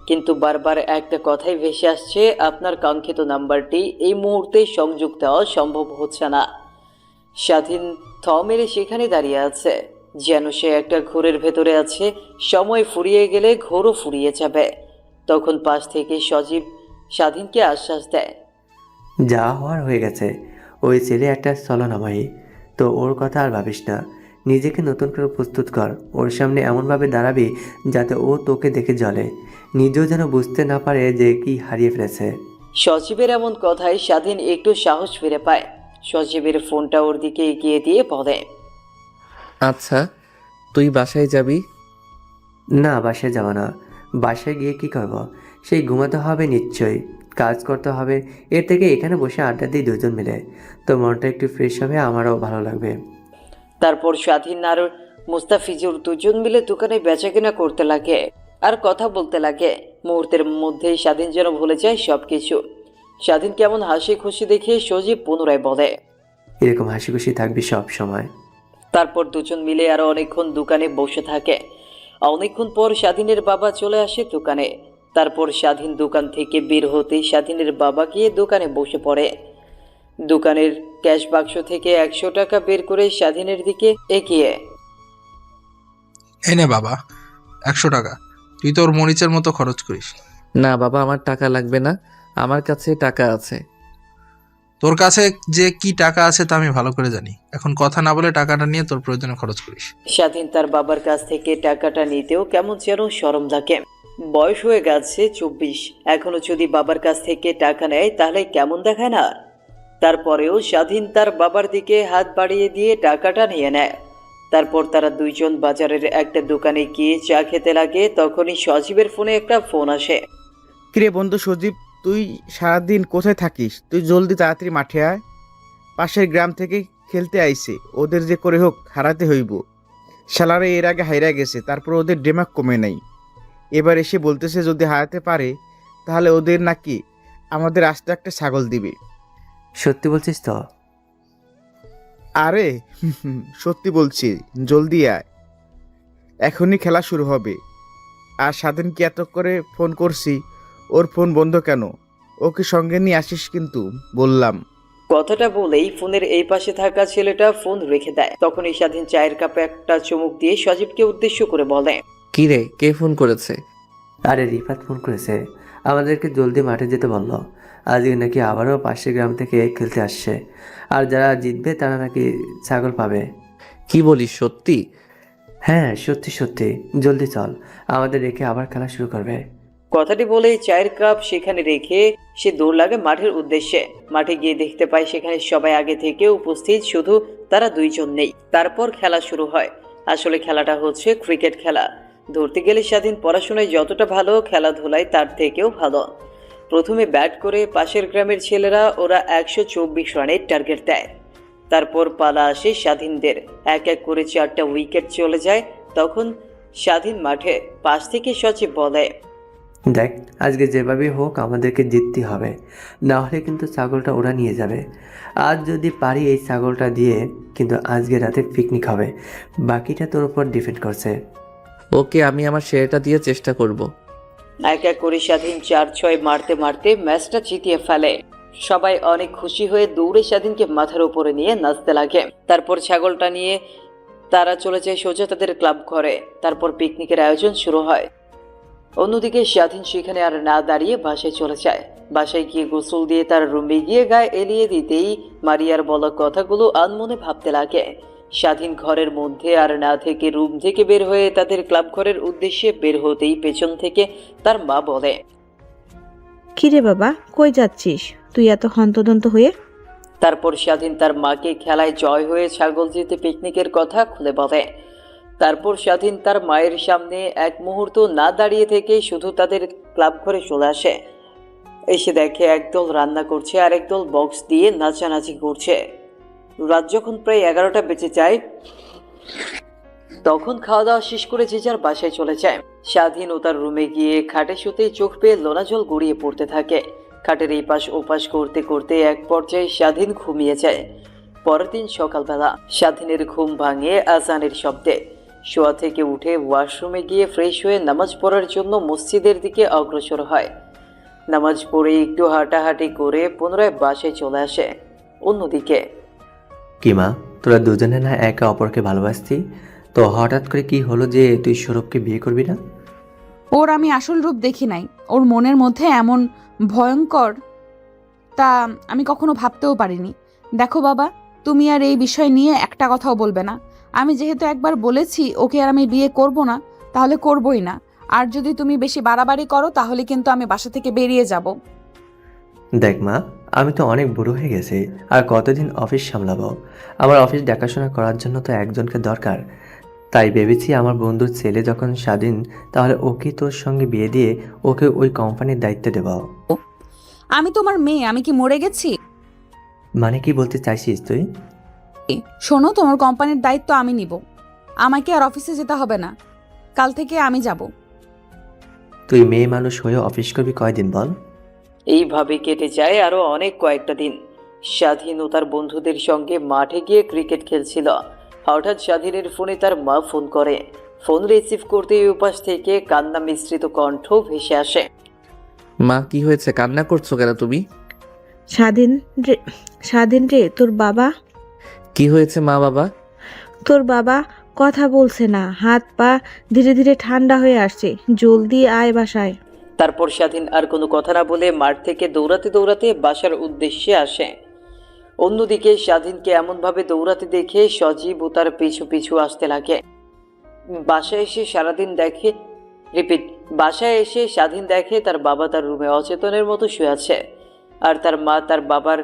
কিন্তু বারবার একটা কথাই ভেসে আসছে, আপনার কাঙ্ক্ষিত নাম্বারটি এই মুহূর্তে সংযোগ দেওয়া সম্ভব হচ্ছে না। স্বাধীন থ মেরে সেখানে দাঁড়িয়ে আছে, যেন সে একটা ঘোরের ভেতরে আছে। সময় ফুরিয়ে গেলে ঘোরও ফুরিয়ে যাবে। তখন পাশ থেকে সজীব স্বাধীনকে আশ্বাস দেয়, যা হওয়ার হয়ে গেছে। ওই ছেলে একটা ছলনাময়ী, তো ওর কথা আর ভাবিস না। নিজেকে নতুন করে প্রস্তুত কর। ওর সামনে এমনভাবে দাঁড়াবি যাতে ও তোকে দেখে জ্বলে, নিজেও যেন বুঝতে না পারে যে কি হারিয়ে ফেলেছে। সজীবের এমন কথায় স্বাধীন একটু সাহস ফিরে পায়। সজীবের ফোনটা ওর দিকে এগিয়ে দিয়ে বলে, আচ্ছা, তুই বাসায় যাবি? না, বাসায় যাব না। বাসায় গিয়ে কি করব? সেই ঘুমাতে হবে নিশ্চয়ই, কাজ করতে হবে। এর থেকে এখানে বসে আড্ডা দিই দুজন মিলে, তো মনটা একটু ফ্রেশ হবে, আমারও ভালো লাগবে। তারপর স্বাধীন আর মুস্তাফিজুর দুজন মিলে দোকানে বেচাকেনা করতে লাগে আর কথা বলতে লাগে। মুহূর্তের মধ্যেই স্বাধীন যেন ভুলে যায় সবকিছু। স্বাধীন কেমন হাসি খুশি দেখে সজীব পুনরায় বলে, এরকম হাসি খুশি থাকবি সব সময়। তারপর দুজন মিলে আরো অনেকক্ষণ দোকানে বসে থাকে। অনেকক্ষণ পর স্বাধীনের বাবা চলে আসে দোকানে। তারপর স্বাধীন দোকান থেকে বের হতেই স্বাধীনের বাবা গিয়ে দোকানে বসে পড়ে। দোকানের ক্যাশ বাক্স থেকে 100 টাকা বের করে স্বাধীনের দিকে এগিয়ে। এনে বাবা, 100 টাকা। তুই তোর মরিচের মতো খরচ করিস। না বাবা, আমার টাকা লাগবে না, আমার কাছে টাকা আছে। তোর কাছে যে কি টাকা আছে তা আমি ভালো করে জানি। এখন কথা না বলে টাকাটা নিয়ে তোর প্রয়োজনে খরচ করিস। স্বাধীন তার বাবার কাছ থেকে টাকাটা নিতেও কেমন যেন শরম লাগে। বয়স হয়ে গেছে 24, এখনো যদি বাবার কাছ থেকে টাকা নেয় তাহলে কেমন দেখায় না। তারপরেও স্বাধীন তার বাবার দিকে হাত বাড়িয়ে দিয়ে টাকাটা নিয়ে নেয়। তারপর তারা দুইজন বাজারের একটা দোকানে গিয়ে চা খেতে লাগে। তখনই সজীবের ফোনে একটা ফোন আসে। কিরে বন্ধু সজীব, তুই সারাদিন কোথায় থাকিস? তুই জলদি তাড়াতাড়ি মাঠে আয়। পাশের গ্রাম থেকে খেলতে আইছে, ওদের যে করে হোক হারাতে হইব। শালারে এর আগে হাইরা গেছে, তারপর ওদের ডেমাক কমে নাই। এবার এসে বলতেছে যদি হারাতে পারে তাহলে ওদের নাকি আমাদের আস্তে একটা ছাগল দিবে। সত্যি বলছিস তো? আরে সত্যি বলছি, জলদি আয়, এখনই খেলা শুরু হবে। আর স্বাধীনকে এত করে ফোন করছি, ওর ফোন বন্ধ কেন? ওকে সঙ্গে নিয়ে আসিস কিন্তু, বললাম। কথাটা বলেই ফোনের এই পাশে থাকা ছেলেটা ফোন রেখে দেয়। তখনই স্বাধীন চায়ের কাপে একটা চুমুক দিয়ে সজীবকে উদ্দেশ্য করে বলে, কি রে, কে ফোন করেছে? আরে রিফাত ফোন করেছে, আমাদেরকে জলদি মাঠে যেতে বলল। আজকে নাকি আবারও পাশের গ্রাম থেকে খেলতে আসছে, আর যারা জিতবে তারা নাকি ছাগল পাবে। কি বলিস, সত্যি? হ্যাঁ সত্যি সত্যি, জলদি চল, আমাদের রেখে আবার খেলা শুরু করবে। কথাটি বলেই চায়ের কাপ সেখানে রেখে সে দৌড় লাগে মাঠের উদ্দেশ্যে। মাঠে গিয়ে দেখতে পায় সেখানে সবাই আগে থেকে উপস্থিত, শুধু তারা দুইজন নেই। তারপর খেলা শুরু হয়। আসলে খেলাটা হচ্ছে ক্রিকেট খেলা। ধরতে গেলে স্বাধীন পড়াশোনায় যতটা ভালো, খেলাধুলায় তার থেকেও ভালো। প্রথমে ব্যাট করে পাশের গ্রামের ছেলেরা, ওরা 124 রানের টার্গেট দেয়। তারপর পালা আসে স্বাধীনদের। এক এক করে 4টা উইকেট চলে যায়। তখন স্বাধীন মাঠে পাশ থেকে সচিব বলে, দেখ, আজকে যেভাবেই হোক আমাদেরকে জিততে হবে, না হলে কিন্তু ছাগলটা ওরা নিয়ে যাবে। আজ যদি পারি এই ছাগলটা দিয়ে কিন্তু আজকে রাতে পিকনিক হবে। বাকিটা তোর উপর ডিপেন্ড করছে। ওকে, আমি আমার শেয়ারটা দিয়ে চেষ্টা করব। এক এক করে স্বাধীন 4-6 মারতে মারতে ম্যাচটা জিতিয়ে ফেলে। সবাই অনেক খুশি হয়ে দৌড়ে স্বাধীনকে মাথার উপরে নিয়ে নাচতে লাগে। তারপর ছাগলটা নিয়ে তারা চলে যায় সোজা তাদের ক্লাব ঘরে। তারপর পিকনিকের আয়োজন শুরু হয়। অন্যদিকে স্বাধীন সেখানে আর না দাঁড়িয়ে বাসায় চলে যায়। বাসায় গিয়ে গোসল দিয়ে তার রুমে গিয়ে গায়ে এলিয়ে দিতেই মারিয়ার বলা কথাগুলো আনমনে ভাবতে লাগে। স্বাধীন ঘরের মধ্যে আর না থেকে রুম থেকে বের হয়ে তাদের ক্লাব ঘরের উদ্দেশ্যে বের হতেই পেছন থেকে তার মা বলে, কিরে বাবা, কই যাচ্ছিস তুই এত হন্তদন্ত হয়ে? তারপর স্বাধীন তার মাকে খেলায় জয় হয়ে ছাগল জিতে পিকনিকের কথা খুলে বলে। তারপর স্বাধীন তার মায়ের সামনে এক মুহূর্ত না দাঁড়িয়ে থেকে শুধু তাদের ক্লাব ঘরে চলে আসে। এসে দেখে একদল রান্না করছে আর একদল বক্স দিয়ে নাচানাচি করছে। রাত যখন প্রায় 11টা বেজে যায়, তখন খাওয়া দাওয়া শেষ করে যে যার বাসায় চলে যায়। স্বাধীন ও তার রুমে গিয়ে খাটে শুতে চোখ পেয়ে লোনা জল গড়িয়ে পড়তে থাকে। খাটের এই পাশ ওপাশ করতে করতে এক পর্যায়ে স্বাধীন ঘুমিয়ে যায়। পরের দিন সকালবেলা স্বাধীনের ঘুম ভাঙে আজানের শব্দে। শোয়া থেকে উঠে ওয়াশরুমে গিয়ে ফ্রেশ হয়ে নামাজ পড়ার জন্য মসজিদের দিকে অগ্রসর হয়। নামাজ পড়ে একটু হাঁটাহাঁটি করে পুনরায় বাসায় চলে আসে। অন্যদিকে, কি মা, তোরা দুজনে না একে অপরকে ভালোবাসতি, তো হঠাৎ করে কি হলো যে তুই সৌরভকে বিয়ে করবি না? ওর আমি আসল রূপ দেখি নাই। ওর মনের মধ্যে এমন ভয়ঙ্কর তা আমি কখনো ভাবতেও পারিনি। দেখো বাবা, তুমি আর এই বিষয় নিয়ে একটা কথাও বলবে না। আমি যেহেতু একবার বলেছি ওকে আর আমি বিয়ে করব না, তাহলে করবই না। আর যদি তুমি বেশি বাড়াবাড়ি করো তাহলে কিন্তু আমি বাসা থেকে বেরিয়ে যাব। দেখ মা, আমি তো অনেক বুড়ো হয়ে গেছি, আর কতদিন অফিস সামলাবো? আমার অফিস দেখাশোনা করার জন্য তো একজনকে দরকার। তাই ভেবেছি আমার বন্ধুর ছেলে যখন স্বাধীন, তাহলে ওকে তোর সঙ্গে বিয়ে দিয়ে ওকে ওই কোম্পানির দায়িত্ব দেব। আমি তোমার মেয়ে, আমি কি মরে গেছি? মানে কি বলতে চাইছিস তুই? শোনো, তোমার কোম্পানির দায়িত্ব আমি নিব। আমাকে আর অফিসে যেতে হবে না, কাল থেকে আমি যাব। তুই মেয়ে মানুষ হয়ে অফিস করবি কয়দিন বল? এইভাবে কেটে যায় আরো অনেক কয়েকটা দিন। স্বাধীন ও তার বন্ধুদের সঙ্গে মাঠে গিয়ে ক্রিকেট খেলছিল। হঠাৎ স্বাধীনের ফোনে তার মা ফোন করে। ফোন রিসিভ করতেই উপাস থেকে কান্না মিশ্রিত কণ্ঠ ভেসে আসে। মা, কি হয়েছে? কান্না করছো কেন তুমি? স্বাধীন রে, স্বাধীন রে, তোর বাবা কি হয়েছে মা বাবা? তোর বাবা কথা বলছে না, হাত পা ধীরে ধীরে ঠান্ডা হয়ে আসছে। জলদি আয় বাসায়। তারপর স্বাধীন আর কোনো কথা না বলে মাঠ থেকে দৌড়াতে দৌড়াতে বাসার উদ্দেশ্যে আসে। অন্যদিকে স্বাধীনকে এমনভাবে দৌড়াতে দেখে সজীব ও তার পিছু পিছু আসতে লাগে। বাসায় এসে সারাদিন দেখে রিপিট বাসায় এসে স্বাধীন দেখে তার বাবা তার রুমে অচেতনের মতো শুয়ে আছে, আর তার মা তার বাবার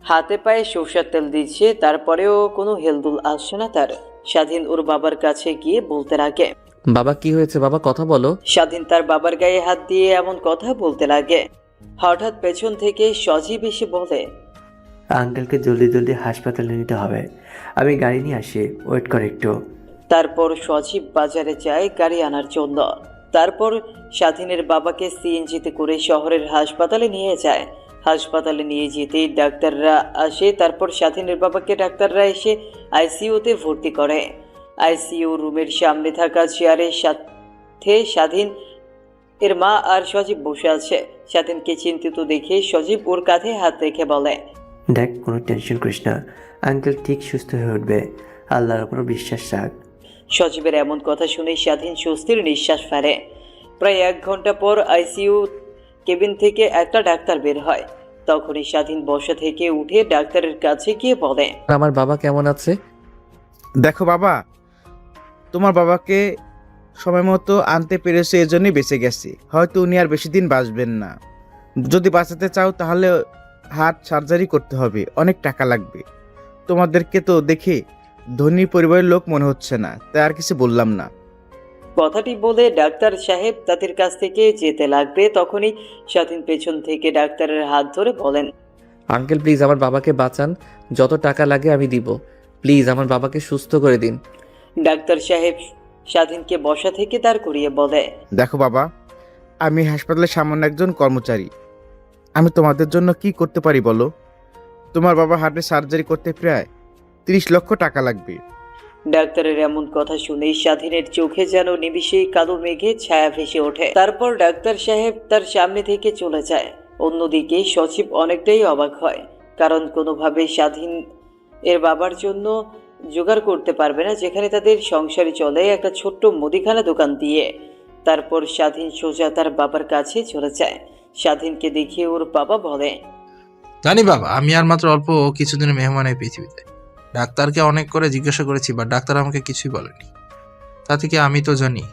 হাতে পায়ে সরষের তেল দিচ্ছে। তারপরেও কোনো হেলদুল আসছে না তার। স্বাধীন ওর বাবার কাছে গিয়ে বলতে লাগে। বাবা কি হয়েছে বাবা, কথা বলো। স্বাধীন তার বাবার গায়ে হাত দিয়ে এমন কথা বলতে লাগে। হঠাৎ পেছন থেকে সজীব এসে বলে, আঙ্কেলকে জলদি জলদি হাসপাতালে নিতে হবে, আমি গাড়ি নিয়ে আসি, ওয়েট কর একটু। তারপর সজীব বাজারে যায় গাড়ি আনার জন্য। তারপর স্বাধীনের বাবাকে সিএনজিতে করে শহরের হাসপাতালে নিয়ে যায়। হাসপাতালে নিয়ে যেতেই ডাক্তাররা আসে। তারপর স্বাধীনের বাবাকে ডাক্তাররা এসে আইসিইউতে ভর্তি করে। আইসিইউ রুমের সামনে থাকা চেয়ারের সাথে স্বাধীন এর মা আর সজীব বসে আছে। স্বাধীনকে চিন্তিত দেখে সজীব ওর কাঁধে হাত রেখে বলে, দেখ, কোনো টেনশন করিস না, আঙ্কেল ঠিক সুস্থ হয়ে উঠবে, আল্লাহর উপর বিশ্বাস রাখ। সজীবের এমন কথা শুনে স্বাধীন স্বস্তির নিঃশ্বাস ফেলে। প্রায় 1 ঘন্টা পর আইসিইউ কেবিন থেকে একটা ডাক্তার বের হয়। তখনই স্বাধীন বসা থেকে উঠে ডাক্তারের কাছে গিয়ে বলে, আমার বাবা কেমন আছে? দেখো বাবা, তোমার বাবাকে সময় মতো আনতে পেরেছে, এজন্যই বেঁচে গেছে। হয়তো উনি আর বেশি দিন বাঁচবেন না। যদি বাঁচাতে চাও তাহলে হার্ট সার্জারি করতে হবে, অনেক টাকা লাগবে। তোমাদেরকে তো দেখে ধনী পরিবারের লোক মনে হচ্ছে না, তাই আর কিছু বললাম না। কথাটি বলে ডাক্তার সাহেব তাদের কাছ থেকে যেতে লাগবে। তখনই স্বাধীন পেছন থেকে ডাক্তারের হাত ধরে বলেন, আঙ্কেল প্লিজ আমার বাবাকে বাঁচান, যত টাকা লাগে আমি দিব, প্লিজ আমার বাবাকে সুস্থ করে দিন। ডাক্তার সাহেব স্বাধীনকে বসা থেকে দাঁড় করিয়ে বলে, দেখো বাবা, আমি হাসপাতালের সামান্য একজন কর্মচারী। আমি তোমাদের জন্য কি করতে পারি বলো? তোমার বাবা হার্টের সার্জারি করতে প্রায় 30 লক্ষ টাকা লাগবে। ডাক্তারের এমন কথা শুনে স্বাধীনের চোখে যেন নিমিষেই কালো মেঘে ছায়া ভেসে ওঠে। তারপর ডাক্তার সাহেব তার সামনে থেকে চলে যায়। অন্যদিকে সচিব অনেকটাই অবাক হয়, কারণ কোনোভাবে স্বাধীন এর বাবার জন্য জোগাড় করতে পারবে না, যেখানে তাদের সংসারে চলে একটা ছোট্ট মুদিখানা দোকান দিয়ে। তারপর স্বাধীন সোজা তার বাবার কাছে চলে যায়। স্বাধীনকে দেখে ওর বাবা বলে, জানি বাবা, আমি আর মাত্র অল্প কিছুদিনের মেহমান এই পৃথিবীতে। ডাক্তারকে অনেক করে জিজ্ঞাসা করেছি, বা ডাক্তার আমাকে কিছুই বলেনি। তা থেকে আমি তো জানি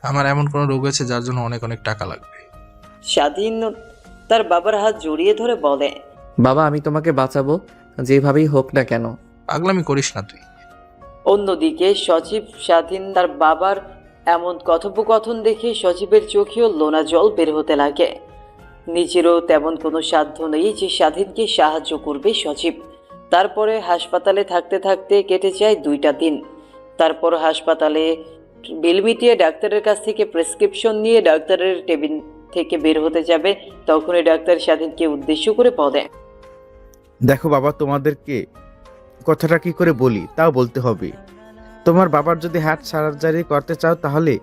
আমার এমন কোনো রোগ আছে যার জন্য অনেক অনেক টাকা লাগবে। স্বাধীন তার বাবার হাত জড়িয়ে ধরে বলে, বাবা আমি তোমাকে বাঁচাবো, যেভাবেই হোক না কেন। পাগলামি করিস না তুই। অন্যদিকে সচিব স্বাধীন তার বাবার এমন কথোপকথন দেখে সচিবের চোখেও লোনা জল বের হতে লাগে। নিজেরও তেমন কোনো সাধ্য নেই যে স্বাধীনকে সাহায্য করবে সচিব। তারপরে হাসপাতালে থাকতে থাকতে কেটে যায় 2টা দিন। তারপর হাসপাতালে বিল মিটিয়ে ডাক্তারের কাছ থেকে প্রেসক্রিপশন নিয়ে ডাক্তারের টেবিল থেকে বের হতে যাবে। তখনই ডাক্তার স্বাধীনকে উদ্দেশ্য করে বলে, দেখো বাবা, তোমাদেরকে কথাটা কি করে বলি তাও বলতে হবে। তোমার বাবার যদি হার্ট সার্জারি করতে চাও তাহলে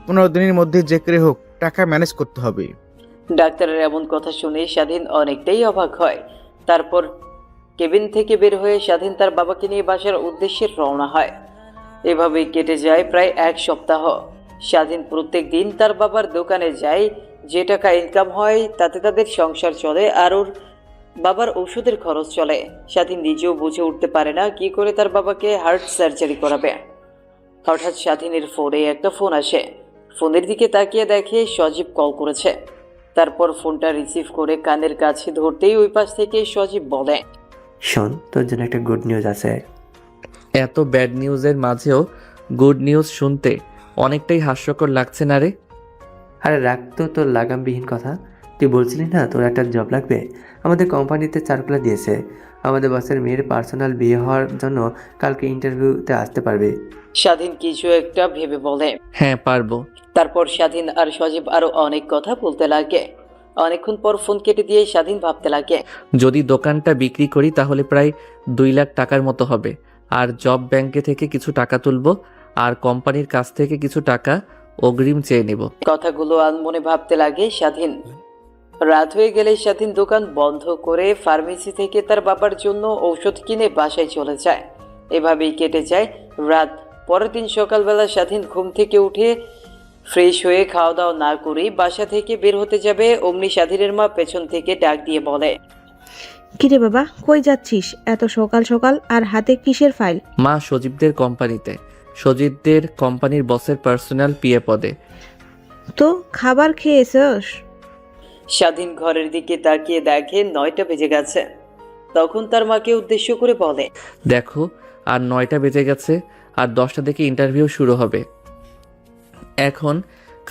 15 দিনের মধ্যে যে করে হোক টাকা ম্যানেজ করতে হবে। ডাক্তারের এমন কথা শুনে স্বাধীন অনেকটাই অবাক হয়। তারপর কেবিন থেকে বের হয়ে স্বাধীন তার বাবাকে নিয়ে বাসার উদ্দেশ্যে রওনা হয়। এভাবেই কেটে যায় প্রায় 1 সপ্তাহ। স্বাধীন প্রত্যেক দিন তার বাবার দোকানে যায়। যে টাকা ইনকাম হয় তাতে তাদের সংসার চলে, আর ওর বাবার ওষুধের খরচ চলে। স্বাধীন নিজেও বুঝে উঠতে পারে না কি করে তার বাবাকে হার্ট সার্জারি করাবে। হঠাৎ স্বাধীনের ফোনে একটা ফোন আসে। ফোনের দিকে তাকিয়ে দেখে সজীব কল করেছে। তারপর ফোনটা রিসিভ করে কানের কাছে ধরতেই ওই পাশ থেকে সজীব বলে, শোন, তোর জন্য একটা গুড নিউজ আছে। এত ব্যাড নিউজের মাঝেও গুড নিউজ শুনতে অনেকটাই হাস্যকর লাগছে না রে? আরে রাখ তো তোর লাগামবিহীন কথা। তুই বলছিলি না তোর একটা জব লাগবে? আমাদের কোম্পানিতে সার্কুলার দিয়েছে, আমাদের বসের মেয়ের পার্সোনাল বিয়ে হওয়ার জন্য কালকে ইন্টারভিউতে আসতে পারবে। স্বাধীন কিছু একটা ভেবে বলে, হ্যাঁ পারবো। তারপর স্বাধীন আর সজীব আরো অনেক কথা বলতে লাগে। অনেকক্ষণ পর ফোন কেটে দিয়ে স্বাধীন ভাবতে লাগে, যদি দোকানটা বিক্রি করি তাহলে প্রায় 2 লাখ টাকার মতো হবে, আর জব ব্যাংকে থেকে কিছু টাকা তুলবো, আর কোম্পানির কাছ থেকে কিছু টাকা অগ্রিম চেয়ে নেব। কথাগুলো আনমনে ভাবতে লাগে স্বাধীন। রাত হয়ে গেলে স্বাধীন দোকান বন্ধ করে ফার্মেসি থেকে তার বাবার জন্য ঔষধ কিনে বাসায় চলে যায়। এভাবেই কেটে যায় রাত। পরের দিন সকালবেলা স্বাধীন ঘুম থেকে উঠে ফ্রেশ হয়ে খাওয়া দাওয়া না করেই বাসা থেকে বের হতে যাবে, অমনি স্বাধীনের মা পেছন থেকে ডাক দিয়ে বলে, কিরে বাবা, কই যাচ্ছিস এত সকাল সকাল, আর হাতে কিসের ফাইল? মা, সজীবদের কোম্পানিতে, সজীবদের কোম্পানির বসের পার্সোনাল পিএ পদে। তো খাবার খেয়েছস? স্বাধীন ঘরের দিকে তাকিয়ে দেখে 9টা বেজে গেছে। তখন তার মাকে উদ্দেশ্য করে বলে, দেখো, আর 9টা বেজে গেছে, আর 10টা থেকে ইন্টারভিউ শুরু হবে। এখন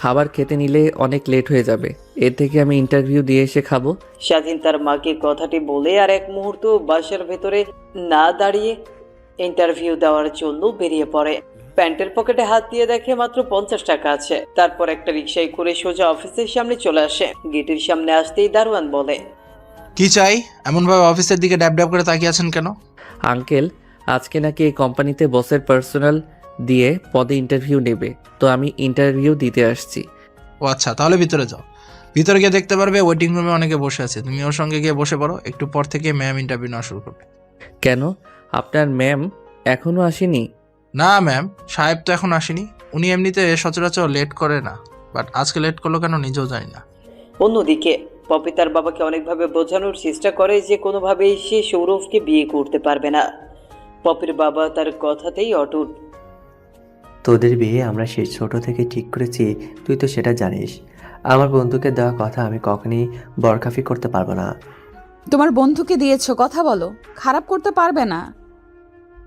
খাবার খেতে নিলে অনেক লেট হয়ে যাবে, এর থেকে আমি ইন্টারভিউ দিয়ে এসে খাবো। স্বাধীন তার মাকে কথাটি বলে আর এক মুহূর্ত বাসার ভেতরে না দাঁড়িয়ে ইন্টারভিউ দেওয়ার জন্য বেরিয়ে পড়ে। প্যান্টের পকেটে হাত দিয়ে দেখে মাত্র 50 টাকা আছে। তারপর একটা রিকশায় করে সোজা অফিসের সামনে চলে আসে। গেটের সামনে আসতেই দারোয়ান বলে, কি চাই? এমনভাবে অফিসের দিকে ড্যাব ড্যাব করে তাকিয়ে আছেন কেন? আঙ্কেল, আজকে নাকি এই কোম্পানিতে বসের পার্সোনাল দিয়ে পদে ইন্টারভিউ নেবে, তো আমি ইন্টারভিউ দিতে আসছি। ও আচ্ছা, তাহলে ভিতরে যাও। ভিতরে গিয়ে দেখতে পারবে ওয়েটিং রুমে অনেকে বসে আছে, তুমি ওর সঙ্গে গিয়ে বসে পড়ো। একটু পর থেকে ম্যাম ইন্টারভিউ নেওয়া শুরু করবে। কেন, আপনার ম্যাম এখনো আসেনি? না ম্যাম, সাহেব তো এখন আসেনি। উনি এমনিতে সচরাচর লেট করে না, বাট আজকে লেট করলো কেন নিজেও জানি না। অন্যদিকে পপি তার বাবাকে অনেকভাবে বোঝানোর চেষ্টা করে যে কোনোভাবেই সে সৌরভকে বিয়ে করতে পারবে না। পপির বাবা তার কথাতেই অটুট। তোদের বিয়ে আমরা সেই ছোট থেকে ঠিক করেছি, তুই তো সেটা জানিস। আমার বন্ধুকে দেওয়া কথা আমি কখনই বরখাফি করতে পারবো না। তোমার বন্ধুকে দিয়েছো, কথা বলো, খারাপ করতে পারবে না।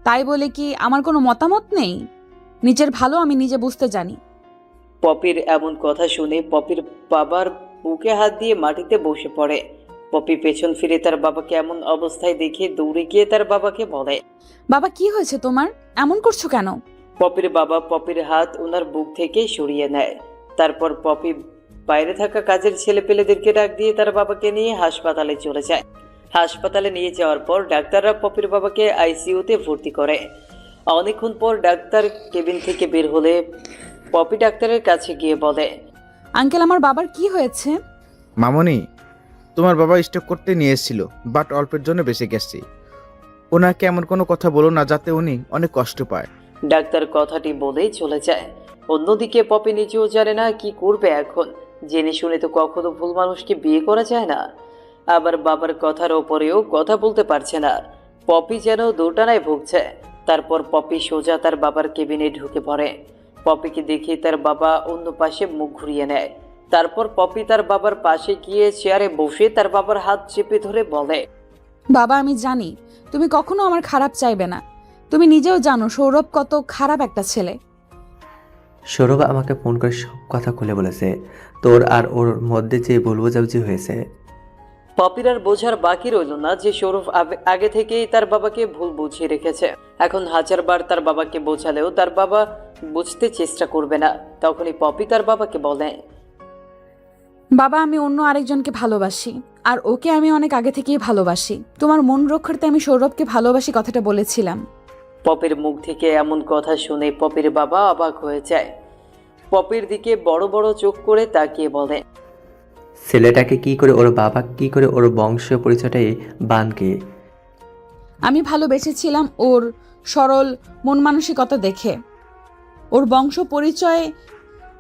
তাই বলে কি আমার কোনো মতামত নেই? নিজের ভালো আমি নিজে বুঝতে জানি। পপির এমন কথা শুনে পপির বাবার বুকে হাত দিয়ে মাটিতে বসে পড়ে। পপি পেছন ফিরে তার বাবাকে এমন অবস্থায় দেখে দৌড়ে গিয়ে তার বাবাকে বলে, বাবা কি হয়েছে তোমার? এমন করছো কেন? পপির বাবা পপির হাত ওনার বুক থেকে সরিয়ে নেয়। তারপর পপি বাইরে থাকা কাজের ছেলেপেলেদেরকে ডাক দিয়ে তার বাবাকে নিয়ে হাসপাতালে চলে যায়। হাসপাতালে নিয়ে যাওয়ার পর ডাক্তাররা পপির বাবাকে আইসিইউতে ভর্তি করে। অনেকক্ষণ পর ডাক্তার কেবিন থেকে বের হলে পপি ডাক্তারের কাছে গিয়ে বলে, আঙ্কেল, আমার বাবার কি হয়েছে? মামনি, তোমার বাবা স্ট্রোক করতে নিয়ে এসেছিল, বাট অল্পের জন্য বেঁচে গেছে। ওনাকে এমন কোনো কথা বলো না যাতে উনি অনেক কষ্ট পায়। ডাক্তার কথাটি বলেই চলে যায়। অন্যদিকে পপি নিজেও জানে না কি করবে এখন। জেনে শুনে তো কখনো ভুল মানুষকে বিয়ে করা যায় না, আবার বাবার কথার ওপরেও কথা বলতে পারছে না। পপি যেন দোটানায় ভুগছে। তারপর পপি সোজা তার বাবার কেবিনে ঢুকে পড়ে। পপিকে দেখে তার বাবা অন্য পাশে মুখ ঘুরিয়ে নেয়। তারপর পপি তার বাবার পাশে গিয়ে চেয়ারে বসে তার বাবার হাত চেপে ধরে বলে, বাবা, আমি জানি তুমি কখনো আমার খারাপ চাইবে না। তুমি নিজেও জানো সৌরভ কত খারাপ একটা ছেলে। সৌরভ আমাকে ফোন করে সব কথা খুলে বলেছে, তোর আর ওর মধ্যে যে ভুল বোঝাবুঝি হয়েছে। পপির আর বোঝার বাকি রইল না যে সৌরভ আগে থেকেই তার বাবাকে ভুল বুঝিয়ে রেখেছে। এখন হাজারবার তার বাবাকে বোঝালেও তার বাবা বুঝতে চেষ্টা করবে না। তখনই পপি তার বাবাকে বলে, বাবা, আমি অন্য আরেকজনকে ভালোবাসি, আর ওকে আমি অনেক আগে থেকেই ভালোবাসি। তোমার মন রক্ষার্থে আমি সৌরভকে ভালোবাসি কথাটা বলেছিলাম। পপির মুখ থেকে এমন কথা শুনে পপির বাবা অবাক হয়ে যায়। পপির দিকে বড় বড় চোখ করে তাকিয়ে বলে, ছেলেটাকে কি করে ওর বাবা, কি করে ওর বংশীয় পরিচয়টাই বানকে। আমি ভালোবেসেছিলাম ওর সরল মন মানসিকতা দেখে। ওর বংশ পরিচয়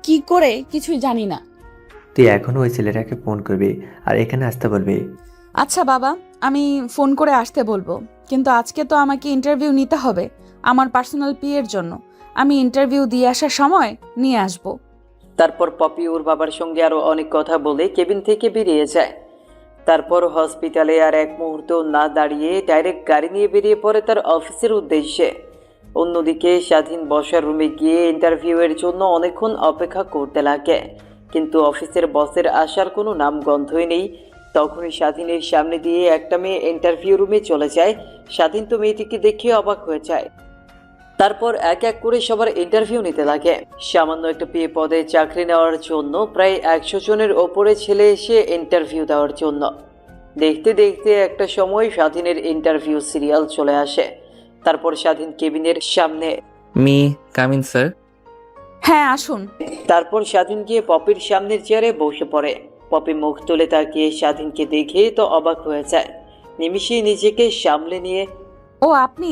কি করে কিছুই জানি না। তুই এখনও ওই ছেলেটাকে ফোন করবি আর এখানে আসতে বলবি। আচ্ছা বাবা, আমি ফোন করে আসতে বলবো, কিন্তু আজকে তো আমাকে ইন্টারভিউ নিতে হবে আমার পার্সোনাল পিএর জন্য। আমি ইন্টারভিউ দিয়ে আসার সময় নিয়ে আসব। তারপর পপি ওর বাবার সঙ্গে আরো অনেক কথা বলে কেবিন থেকে বেরিয়ে যায়। তারপর হসপিটালে আর এক মুহূর্ত না দাঁড়িয়ে ডাইরেক্ট গাড়ি নিয়ে বেরিয়ে পড়ে তার অফিসের উদ্দেশ্যে। অন্যদিকে স্বাধীন বসার রুমে গিয়ে ইন্টারভিউয়ের জন্য অনেকক্ষণ অপেক্ষা করতে লাগে, কিন্তু অফিসের বসের আসার কোনো নামগন্ধই নেই। তখনই স্বাধীনের সামনে দিয়ে একটা মেয়ে ইন্টারভিউ রুমে চলে যায়। স্বাধীন তো মেয়েটিকে দেখে অবাক হয়ে যায়। তারপর এক এক করে সবার ইন্টারভিউ নিতে লাগে। সামান্য একটা পিএ পদে চাকরি নেওয়ার জন্য প্রায় 100 জনের ওপরে ছেলে এসে ইন্টারভিউ দেওয়ার জন্য। দেখতে দেখতে একটা সময় স্বাধীনের ইন্টারভিউ সিরিয়াল চলে আসে। তারপর স্বাধীন কেবিনের সামনে, মি কামিন স্যার? হ্যাঁ, আসুন। তারপর স্বাধীন গিয়ে পপির সামনের চেয়ারে বসে পড়ে। পপি মুখ তুলে তাকিয়ে স্বাধীনকে দেখে তো অবাক হয়ে যায়। নিমিষেই নিজেকে সামলে নিয়ে, ও আপনি?